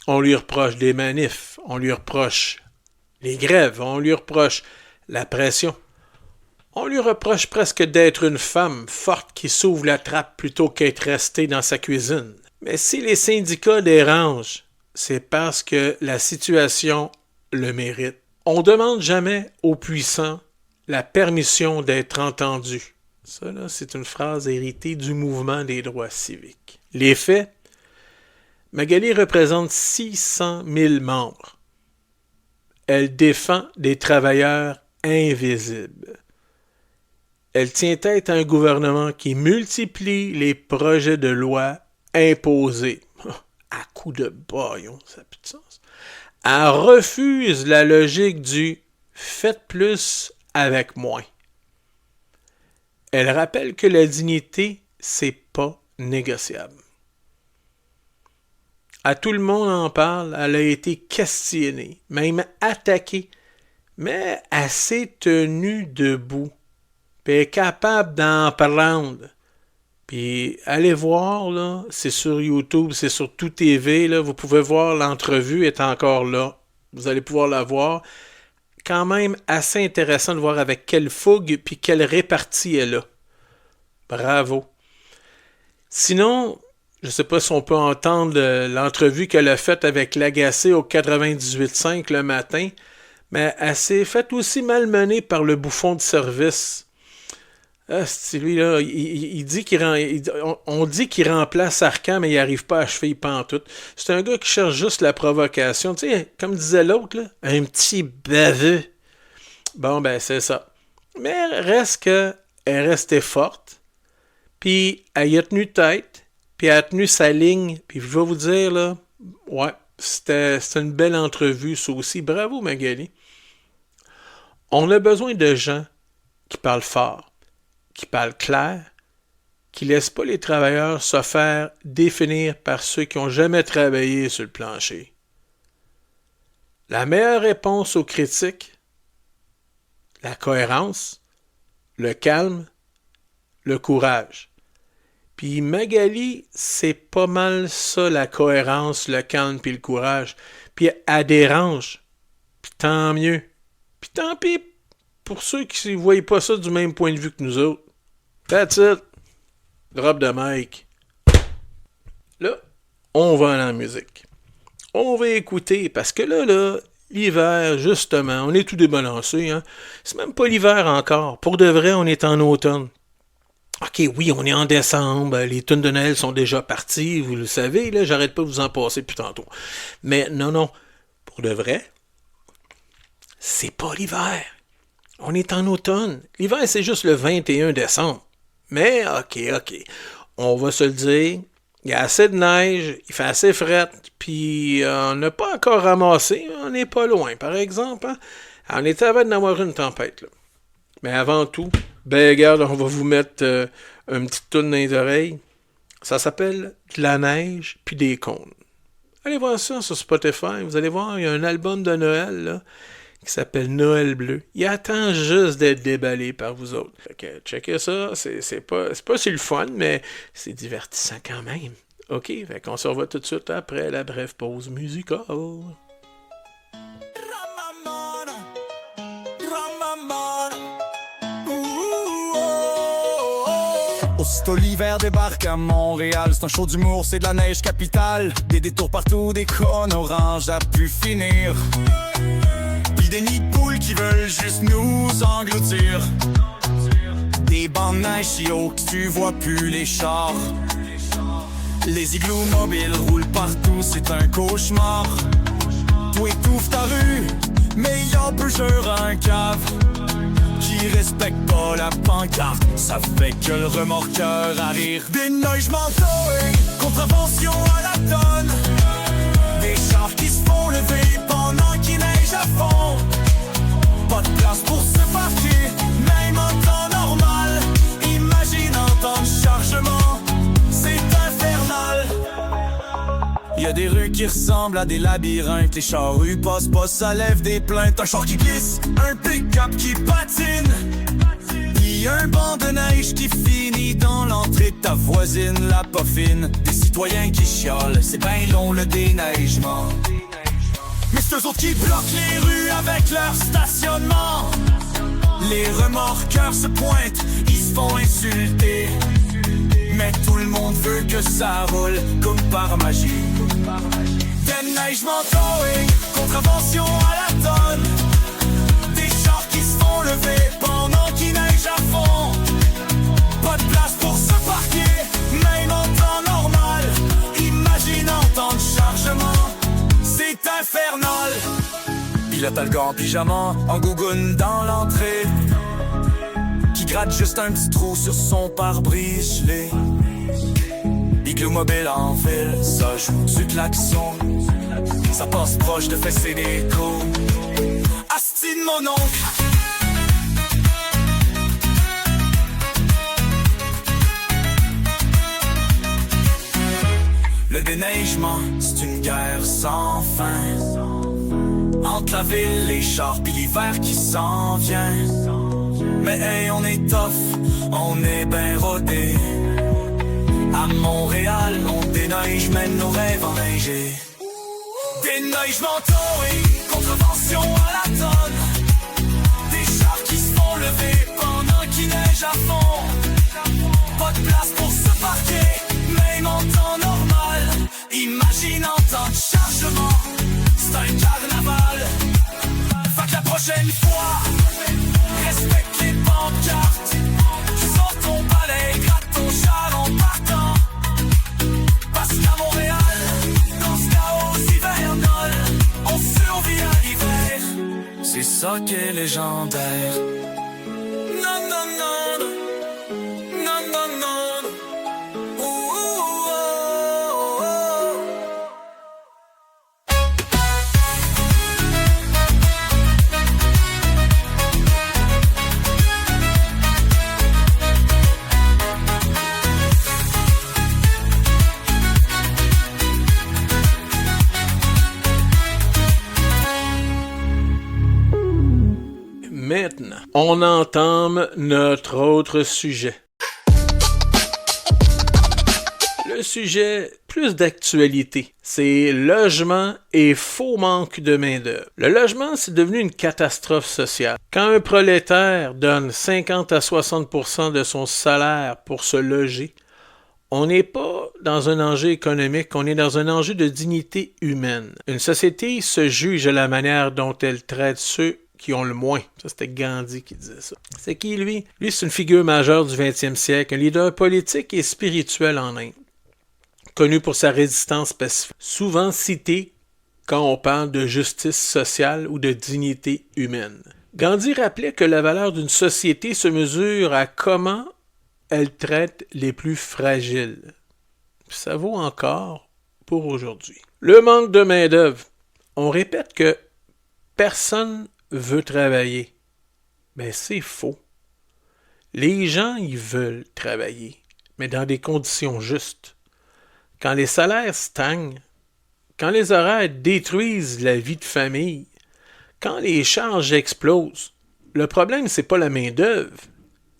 on lui reproche des manifs, on lui reproche les grèves, on lui reproche la pression. On lui reproche presque d'être une femme forte qui s'ouvre la trappe plutôt qu'être restée dans sa cuisine. Mais si les syndicats dérangent, c'est parce que la situation le mérite. On ne demande jamais aux puissants la permission d'être entendus. Ça, là, c'est une phrase héritée du mouvement des droits civiques. Les faits, Magali représente 600 000 membres. Elle défend des travailleurs invisibles. Elle tient tête à un gouvernement qui multiplie les projets de loi imposés. À coups de bâillon, ça n'a plus de sens. Elle refuse la logique du « faites plus avec moins ». Elle rappelle que la dignité, c'est pas négociable. À tout le monde en parle, elle a été questionnée, même attaquée, mais elle s'est tenue debout, puis elle est capable d'en prendre. Puis allez voir, là, c'est sur YouTube, c'est sur Tout TV, là, vous pouvez voir, l'entrevue est encore là. Vous allez pouvoir la voir. Quand même assez intéressant de voir avec quelle fougue puis quelle répartie elle a. Bravo. Sinon, je ne sais pas si on peut entendre l'entrevue qu'elle a faite avec Lagacé au 98.5 le matin, mais elle s'est faite aussi malmenée par le bouffon de service. Ah, c'est lui, là, il dit on dit qu'il remplace Arcan, mais il n'arrive pas à achever pantoute. C'est un gars qui cherche juste la provocation. Tu sais, comme disait l'autre, là, un petit baveux. Bon, ben, c'est ça. Mais reste qu'elle est restée forte, puis elle y a tenu tête, puis elle a tenu sa ligne, puis je vais vous dire, là, ouais, c'était une belle entrevue, ça aussi. Bravo, Magali. On a besoin de gens qui parlent fort, qui parlent clair, qui ne laissent pas les travailleurs se faire définir par ceux qui n'ont jamais travaillé sur le plancher. La meilleure réponse aux critiques, la cohérence, le calme, le courage. Puis Magali, c'est pas mal ça, la cohérence, le calme puis le courage. Puis elle dérange. Puis tant mieux. Puis tant pis pour ceux qui ne voient pas ça du même point de vue que nous autres. That's it. Drop de mic. Là, on va aller en musique. On va écouter, parce que là, l'hiver, justement, on est tout débalancé, hein. C'est même pas l'hiver encore. Pour de vrai, on est en automne. OK, oui, on est en décembre, les tunes de Noël sont déjà parties, vous le savez, là, j'arrête pas de vous en passer depuis tantôt. Mais non, pour de vrai, c'est pas l'hiver. On est en automne. L'hiver, c'est juste le 21 décembre. Mais, OK, on va se le dire, il y a assez de neige, il fait assez fret, puis on n'a pas encore ramassé, on n'est pas loin, par exemple. Hein? On était avant d'avoir une tempête, là. Mais avant tout, ben regarde, on va vous mettre une petite toune dans les oreilles. Ça s'appelle « De la neige puis des cônes ». Allez voir ça sur Spotify, vous allez voir, il y a un album de Noël, là, qui s'appelle Noël bleu. Il attend juste d'être déballé par vous autres. Fait que checkez ça, c'est pas si le fun, mais c'est divertissant quand même. OK, fait qu'on se revoit tout de suite après la brève pause musicale. Aussitôt l'hiver débarque à Montréal. C'est un show d'humour, c'est de la neige capitale. Des détours partout, des cônes oranges à pu finir. Pis des nids de poules qui veulent juste nous engloutir. Des bancs de neige si haut que tu vois plus les chars. Les igloos mobiles roulent partout, c'est un cauchemar. Toi étouffe ta rue, mais y'a peu un cave qui respecte pas la pancarte. Ça fait que le remorqueur à rire. Déneigement towé, contravention à la tonne. qui ressemblent à des labyrinthes. Les charrues passent pas, ça lève des plaintes. Un char qui glisse, un pick-up qui patine, puis un banc de neige qui finit dans l'entrée de ta voisine, la poffine. Des citoyens qui chiolent, c'est ben long le déneigement. Mais c'est eux autres qui bloquent les rues avec leur stationnement. Les remorqueurs se pointent, ils se font insulter. Mais tout le monde veut que ça roule comme par magie. Déneigement towing, contravention à la tonne. Des chars qui se font lever pendant qu'il neige à fond. Pas de place pour se parquer, même en temps normal. Imagine en temps de chargement, c'est infernal. Pilote le gars en pyjama, en gougoune dans l'entrée, qui gratte juste un petit trou sur son pare-brise gelé. Igloo mobile en ville, ça joue du klaxon. Ça passe proche de fesser des coups. Asti de mon oncle. Le déneigement, c'est une guerre sans fin. Entre la ville, les chars pis l'hiver qui s'en vient. Mais hey, on est tough, on est ben rodé. À Montréal, on déneige, mène nos rêves enneigés. Déneigement towing, contravention à la tonne. Des chars qui se font lever pendant qu'il neige à fond. Pas de place pour se parquer, même en temps normal. Imagine en temps de chargement, c'est un carnaval. Fait que la prochaine fois, respecte les pancartes. Sors ton balai, gratte ton char en partant. Parce qu'à Montréal, dans ce chaos hivernal, on survit à l'hiver. C'est ça qui est légendaire. Non, non, non. Non, non, non. Ouh, ouh, oh, oh. Maintenant, on entame notre autre sujet. Le sujet plus d'actualité, c'est logement et faux manque de main-d'œuvre. Le logement, c'est devenu une catastrophe sociale. Quand un prolétaire donne 50 à 60% de son salaire pour se loger, on n'est pas dans un enjeu économique, on est dans un enjeu de dignité humaine. Une société se juge à la manière dont elle traite ceux qui ont le moins. Ça, c'était Gandhi qui disait ça. C'est qui, lui? Lui, c'est une figure majeure du 20e siècle, un leader politique et spirituel en Inde, connu pour sa résistance pacifique, souvent cité quand on parle de justice sociale ou de dignité humaine. Gandhi rappelait que la valeur d'une société se mesure à comment elle traite les plus fragiles. Puis ça vaut encore pour aujourd'hui. Le manque de main-d'œuvre. On répète que personne veut travailler. Mais c'est faux. Les gens, ils veulent travailler, mais dans des conditions justes. Quand les salaires stagnent, quand les horaires détruisent la vie de famille, quand les charges explosent, le problème, c'est pas la main-d'œuvre,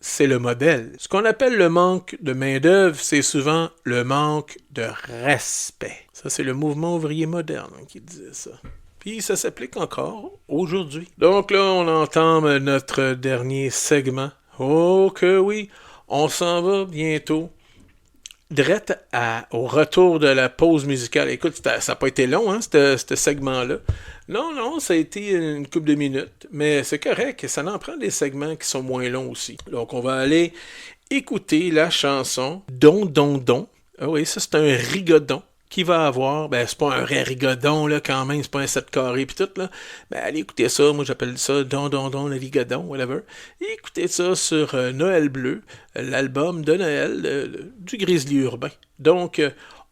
c'est le modèle. Ce qu'on appelle le manque de main-d'œuvre, c'est souvent le manque de respect. Ça, c'est le mouvement ouvrier moderne qui disait ça. Puis ça s'applique encore aujourd'hui. Donc là, on entame notre dernier segment. Oh que oui, on s'en va bientôt. Drette au retour de la pause musicale. Écoute, ça n'a pas été long, hein, ce segment-là. Non, ça a été une couple de minutes. Mais c'est correct, ça en prend des segments qui sont moins longs aussi. Donc on va aller écouter la chanson Don Don Don. Ah oui, ça c'est un rigodon qui va avoir, c'est pas un vrai rigodon, là, quand même, c'est pas un 7 carré pis tout, là. Allez écouter ça, moi j'appelle ça Don Don Don, le rigodon, whatever. Et écoutez ça sur Noël Bleu, l'album de Noël du Grizzly Urbain. Donc,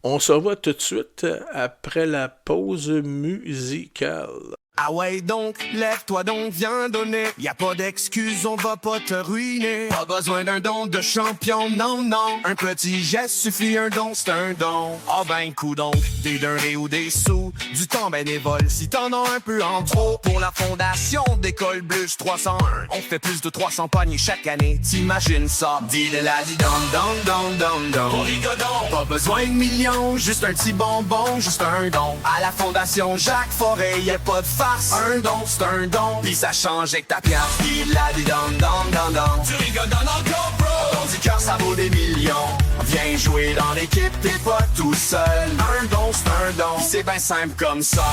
on se revoit tout de suite après la pause musicale. Ah ouais donc, lève-toi donc, viens donner. Y a pas d'excuse, on va pas te ruiner. Pas besoin d'un don de champion, non, non. Un petit geste suffit, un don, c'est un don. Ah ben, coup donc, des denrées ou des sous. Du temps bénévole, si t'en as un peu en trop. Pour la fondation d'École Bluche 301, on fait plus de 300 paniers chaque année. T'imagines ça? Dis de la di don. Pas besoin de millions, juste un petit bonbon, juste un don. À la fondation Jacques Forêt, y'a pas de farce. Un don, c'est un don, pis ça change avec ta pièce. Dis de la di don. Tu rigoles, donne encore, bro. Ton du cœur, ça vaut des millions. Viens jouer dans l'équipe, t'es pas tout seul. Un don, c'est un don, c'est ben simple comme ça.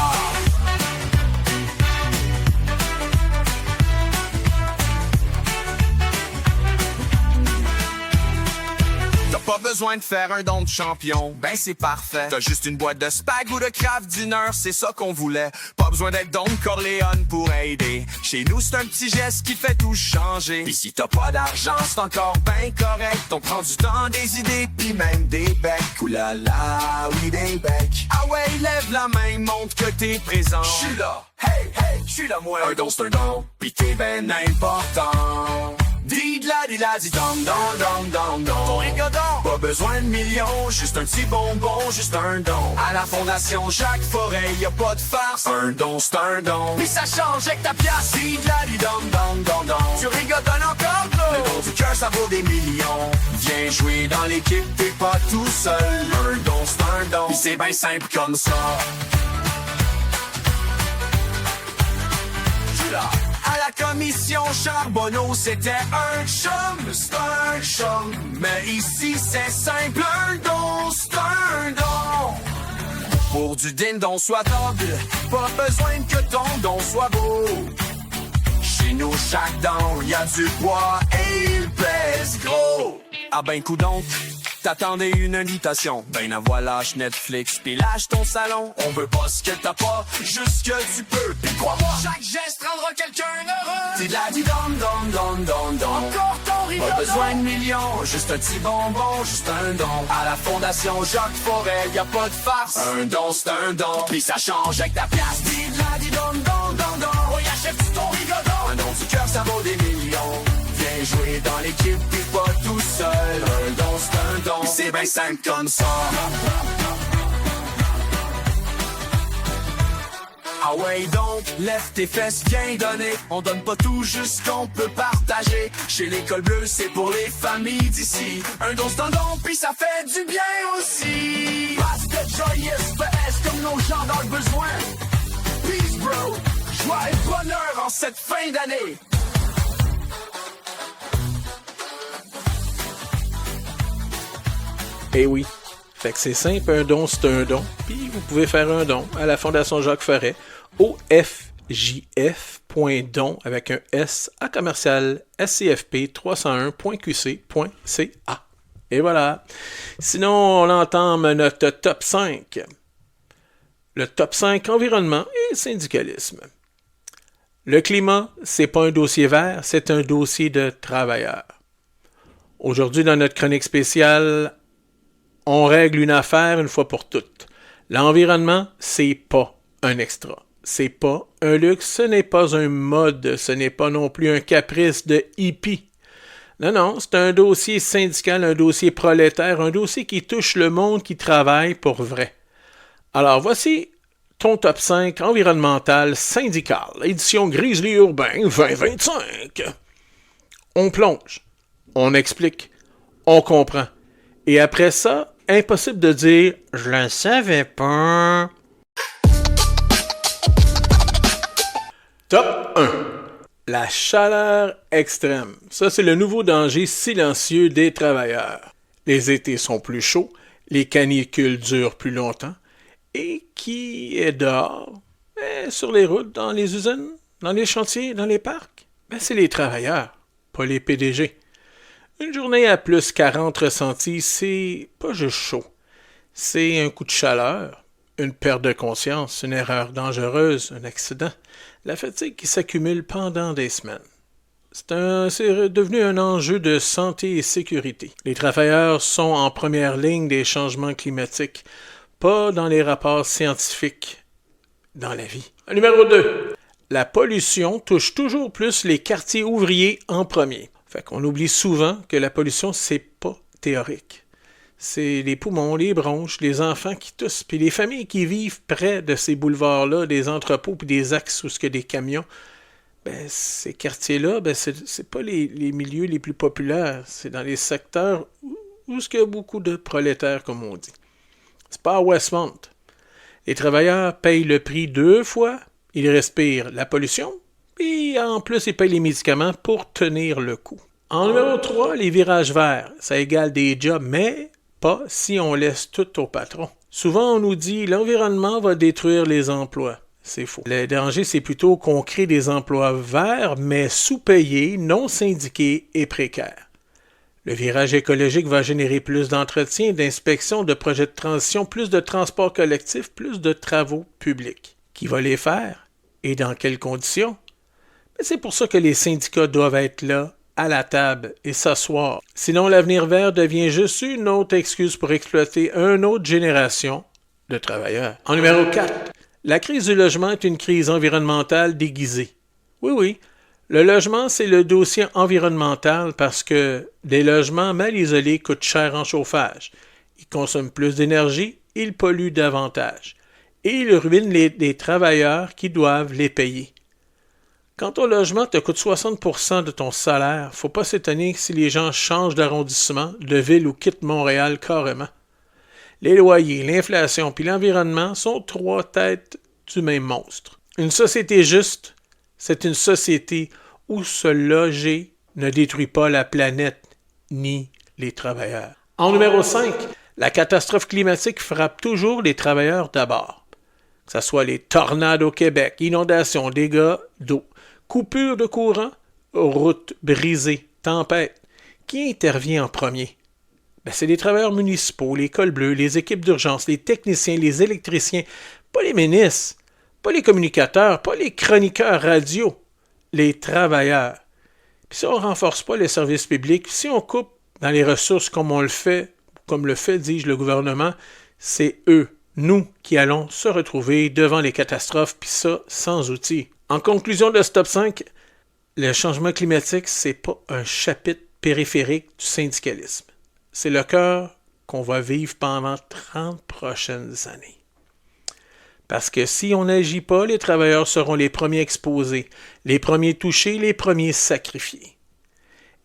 T'as pas besoin de faire un don de champion, ben c'est parfait. T'as juste une boîte de spag ou de Kraft Dinner, c'est ça qu'on voulait. Pas besoin d'être Don Corleone pour aider. Chez nous c'est un petit geste qui fait tout changer. Pis si t'as pas d'argent c'est encore ben correct. On prend du temps, des idées, pis même des becs. Oulala, oui des becs. Ah ouais, lève la main, montre que t'es présent. J'suis là, hey, hey, j'suis là moi. Un don c'est un don, pis t'es ben important. Dis de la di don. Ton rigodon. Pas besoin de millions, juste un petit bonbon, juste un don. À la fondation Jacques Forêt, y'a pas de farce. Un don, c'est un don. Puis ça change avec ta pièce. Dis de la di don. Tu rigodonnes encore, gros. Le don du cœur, ça vaut des millions. Viens jouer dans l'équipe, t'es pas tout seul. Un don, c'est un don. Puis c'est ben simple comme ça. J'suis là. À la commission Charbonneau, c'était un chum, c'est un chum. Mais ici, c'est simple, un don, c'est un don. Pour du dindon soit noble, pas besoin que ton don soit beau. Chez nous, chaque don, y a du poids et il pèse gros. Ah ben, coup donc. T'attendais une invitation, ben la voilà, lâche Netflix, pis lâche ton salon. On veut pas ce que t'as pas, juste que tu peux. Pis crois-moi, chaque geste rendra quelqu'un heureux. C'est de la di don. Encore ton rigolo. Pas besoin de millions, juste un petit bonbon, juste un don. À la fondation Jacques Forêt, y'a pas de farce. Un don, c'est un don, pis ça change avec ta pièce. Dis de la di don. Oh, achète-tu ton rigodon. Un don du cœur, ça vaut des millions. Viens jouer dans l'équipe, pis pas tout seul. Un don, c'est un don, c'est ben simple comme ça. Ah ouais donc, lève tes fesses, viens donner. On donne pas tout, juste qu'on peut partager. Chez l'École Bleue, c'est pour les familles d'ici. Un don, c'est un don, pis ça fait du bien aussi. Passe de joyous PS comme nos gens dans le besoin. Peace bro, joie et bonheur en cette fin d'année. Eh oui, fait que c'est simple, un don c'est un don, puis vous pouvez faire un don à la Fondation Jacques Forêt au fjf.don avec un S à commercial scfp301.qc.ca. Et voilà. Sinon, on entame notre top 5. Le top 5 environnement et syndicalisme. Le climat, c'est pas un dossier vert, c'est un dossier de travailleurs. Aujourd'hui, dans notre chronique spéciale, on règle une affaire une fois pour toutes. L'environnement, c'est pas un extra. C'est pas un luxe, ce n'est pas un mode, ce n'est pas non plus un caprice de hippie. Non, c'est un dossier syndical, un dossier prolétaire, un dossier qui touche le monde qui travaille pour vrai. Alors voici ton top 5 environnemental syndical, édition Grizzly Urbain 2025. On plonge, on explique, on comprend. Et après ça, impossible de dire « Je le savais pas ». Top 1. La chaleur extrême. Ça, c'est le nouveau danger silencieux des travailleurs. Les étés sont plus chauds, les canicules durent plus longtemps. Et qui est dehors? Sur les routes, dans les usines, dans les chantiers, dans les parcs? C'est les travailleurs, pas les PDG. Une journée à plus 40 ressentis, c'est pas juste chaud. C'est un coup de chaleur, une perte de conscience, une erreur dangereuse, un accident, la fatigue qui s'accumule pendant des semaines. C'est devenu un enjeu de santé et sécurité. Les travailleurs sont en première ligne des changements climatiques, pas dans les rapports scientifiques, dans la vie. Numéro 2. la pollution touche toujours plus les quartiers ouvriers en premier. Fait qu'on oublie souvent que la pollution, c'est pas théorique. C'est les poumons, les bronches, les enfants qui toussent, puis les familles qui vivent près de ces boulevards-là, des entrepôts, puis des axes où il y a des camions. Ben, ces quartiers-là, ben, c'est pas les milieux les plus populaires. C'est dans les secteurs où il y a beaucoup de prolétaires, comme on dit. C'est pas à Westmont. Les travailleurs payent le prix 2 fois. Ils respirent la pollution, puis en plus, ils payent les médicaments pour tenir le coup. En numéro 3, les virages verts. Ça égale des jobs, mais pas si on laisse tout au patron. Souvent, on nous dit « l'environnement va détruire les emplois ». C'est faux. Le danger, c'est plutôt qu'on crée des emplois verts, mais sous-payés, non syndiqués et précaires. Le virage écologique va générer plus d'entretien, d'inspection, de projets de transition, plus de transport collectif, plus de travaux publics. Qui va les faire? Et dans quelles conditions? Mais c'est pour ça que les syndicats doivent être là, à la table, et s'asseoir. Sinon, l'avenir vert devient juste une autre excuse pour exploiter une autre génération de travailleurs. En numéro 4, la crise du logement est une crise environnementale déguisée. Oui, le logement, c'est le dossier environnemental parce que des logements mal isolés coûtent cher en chauffage. Ils consomment plus d'énergie, ils polluent davantage. Et ils ruinent les travailleurs qui doivent les payer. Quand ton logement te coûte 60% de ton salaire, faut pas s'étonner si les gens changent d'arrondissement, de ville ou quittent Montréal carrément. Les loyers, l'inflation puis l'environnement sont 3 têtes du même monstre. Une société juste, c'est une société où se loger ne détruit pas la planète ni les travailleurs. En numéro 5, la catastrophe climatique frappe toujours les travailleurs d'abord. Que ce soit les tornades au Québec, inondations, dégâts d'eau, coupures de courant, routes brisées, tempêtes. Qui intervient en premier? Ben, c'est les travailleurs municipaux, les cols bleus, les équipes d'urgence, les techniciens, les électriciens, pas les ministres, pas les communicateurs, pas les chroniqueurs radio, les travailleurs. Puis si on ne renforce pas les services publics, si on coupe dans les ressources comme le fait, dis-je, le gouvernement, c'est eux, nous, qui allons se retrouver devant les catastrophes, puis ça, sans outils. En conclusion de ce top 5, le changement climatique, c'est pas un chapitre périphérique du syndicalisme. C'est le cœur qu'on va vivre pendant 30 prochaines années. Parce que si on n'agit pas, les travailleurs seront les premiers exposés, les premiers touchés, les premiers sacrifiés.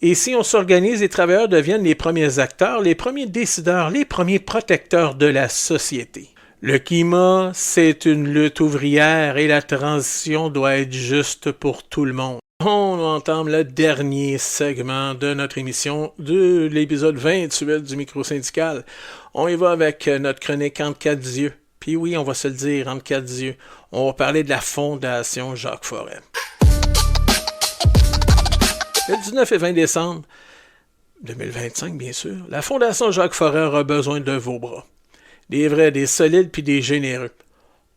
Et si on s'organise, les travailleurs deviennent les premiers acteurs, les premiers décideurs, les premiers protecteurs de la société. Le climat, c'est une lutte ouvrière et la transition doit être juste pour tout le monde. On entame le dernier segment de notre émission de l'épisode 28 du micro-syndical. On y va avec notre chronique Entre quatre yeux. Puis oui, on va se le dire, entre quatre yeux. On va parler de la Fondation Jacques Forêt. Le 19 et 20 décembre 2025, bien sûr, la Fondation Jacques Forêt aura besoin de vos bras. Des vrais, des solides puis des généreux.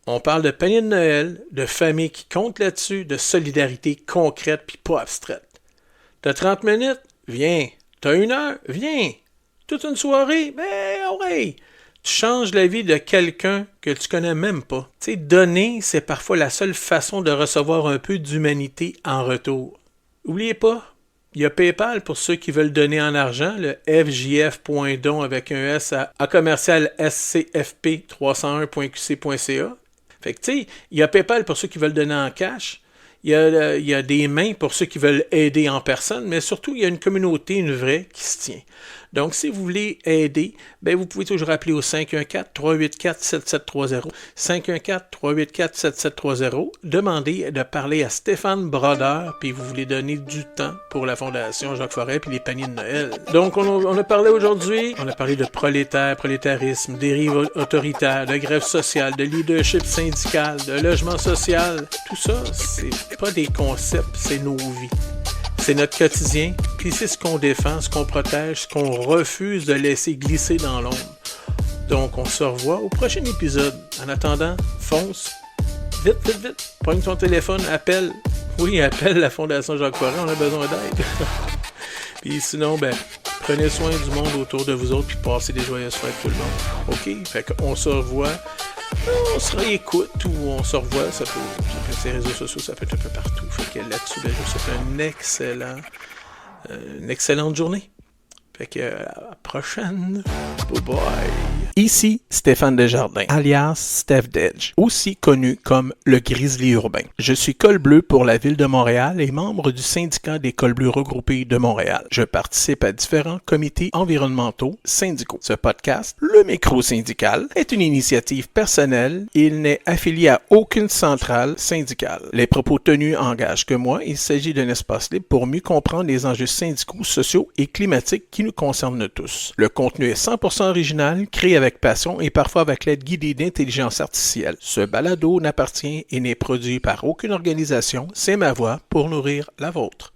On parle de panier de Noël, de familles qui comptent là-dessus, de solidarité concrète puis pas abstraite. T'as 30 minutes? Viens. T'as 1 heure? Viens. Toute une soirée? Ben ouais. Tu changes la vie de quelqu'un que tu connais même pas. Tu sais, donner, c'est parfois la seule façon de recevoir un peu d'humanité en retour. Oubliez pas, il y a PayPal pour ceux qui veulent donner en argent, le fjf.don avec un S à commercial scfp301.qc.ca. Fait que tu sais, il y a PayPal pour ceux qui veulent donner en cash, il y a des mains pour ceux qui veulent aider en personne, mais surtout, il y a une communauté, une vraie, qui se tient. Donc, si vous voulez aider, ben vous pouvez toujours appeler au 514-384-7730. 514-384-7730. Demandez de parler à Stéphane Brodeur, puis vous voulez donner du temps pour la Fondation Jacques Forêt, puis les paniers de Noël. Donc, on a parlé aujourd'hui, on a parlé de prolétarisme, dérive autoritaire, de grève sociale, de leadership syndical, de logement social. Tout ça, c'est pas des concepts, c'est nos vies. C'est notre quotidien, puis c'est ce qu'on défend, ce qu'on protège, ce qu'on refuse de laisser glisser dans l'ombre. Donc, on se revoit au prochain épisode. En attendant, fonce, vite, prends ton téléphone, appelle la Fondation Jacques Forêt, on a besoin d'aide. Puis sinon, prenez soin du monde autour de vous autres, puis passez des joyeuses fêtes tout le monde. OK? Fait qu'on se revoit On se réécoute ou on se revoit. Ça peut être sur les réseaux sociaux, ça peut être un peu partout. Fait que là-dessus, ben, je vous souhaite une excellente journée. Fait que à la prochaine. Bye bye. Ici Stéphane Desjardins, alias Steph Dedge, aussi connu comme le Grizzly urbain. Je suis col bleu pour la ville de Montréal et membre du syndicat des cols bleus regroupés de Montréal. Je participe à différents comités environnementaux syndicaux. Ce podcast, le micro syndical, est une initiative personnelle et il n'est affilié à aucune centrale syndicale. Les propos tenus engagent que moi, il s'agit d'un espace libre pour mieux comprendre les enjeux syndicaux, sociaux et climatiques qui nous concernent tous. Le contenu est 100% original, créé avec passion et parfois avec l'aide guidée d'intelligence artificielle. Ce balado n'appartient et n'est produit par aucune organisation, c'est ma voix pour nourrir la vôtre.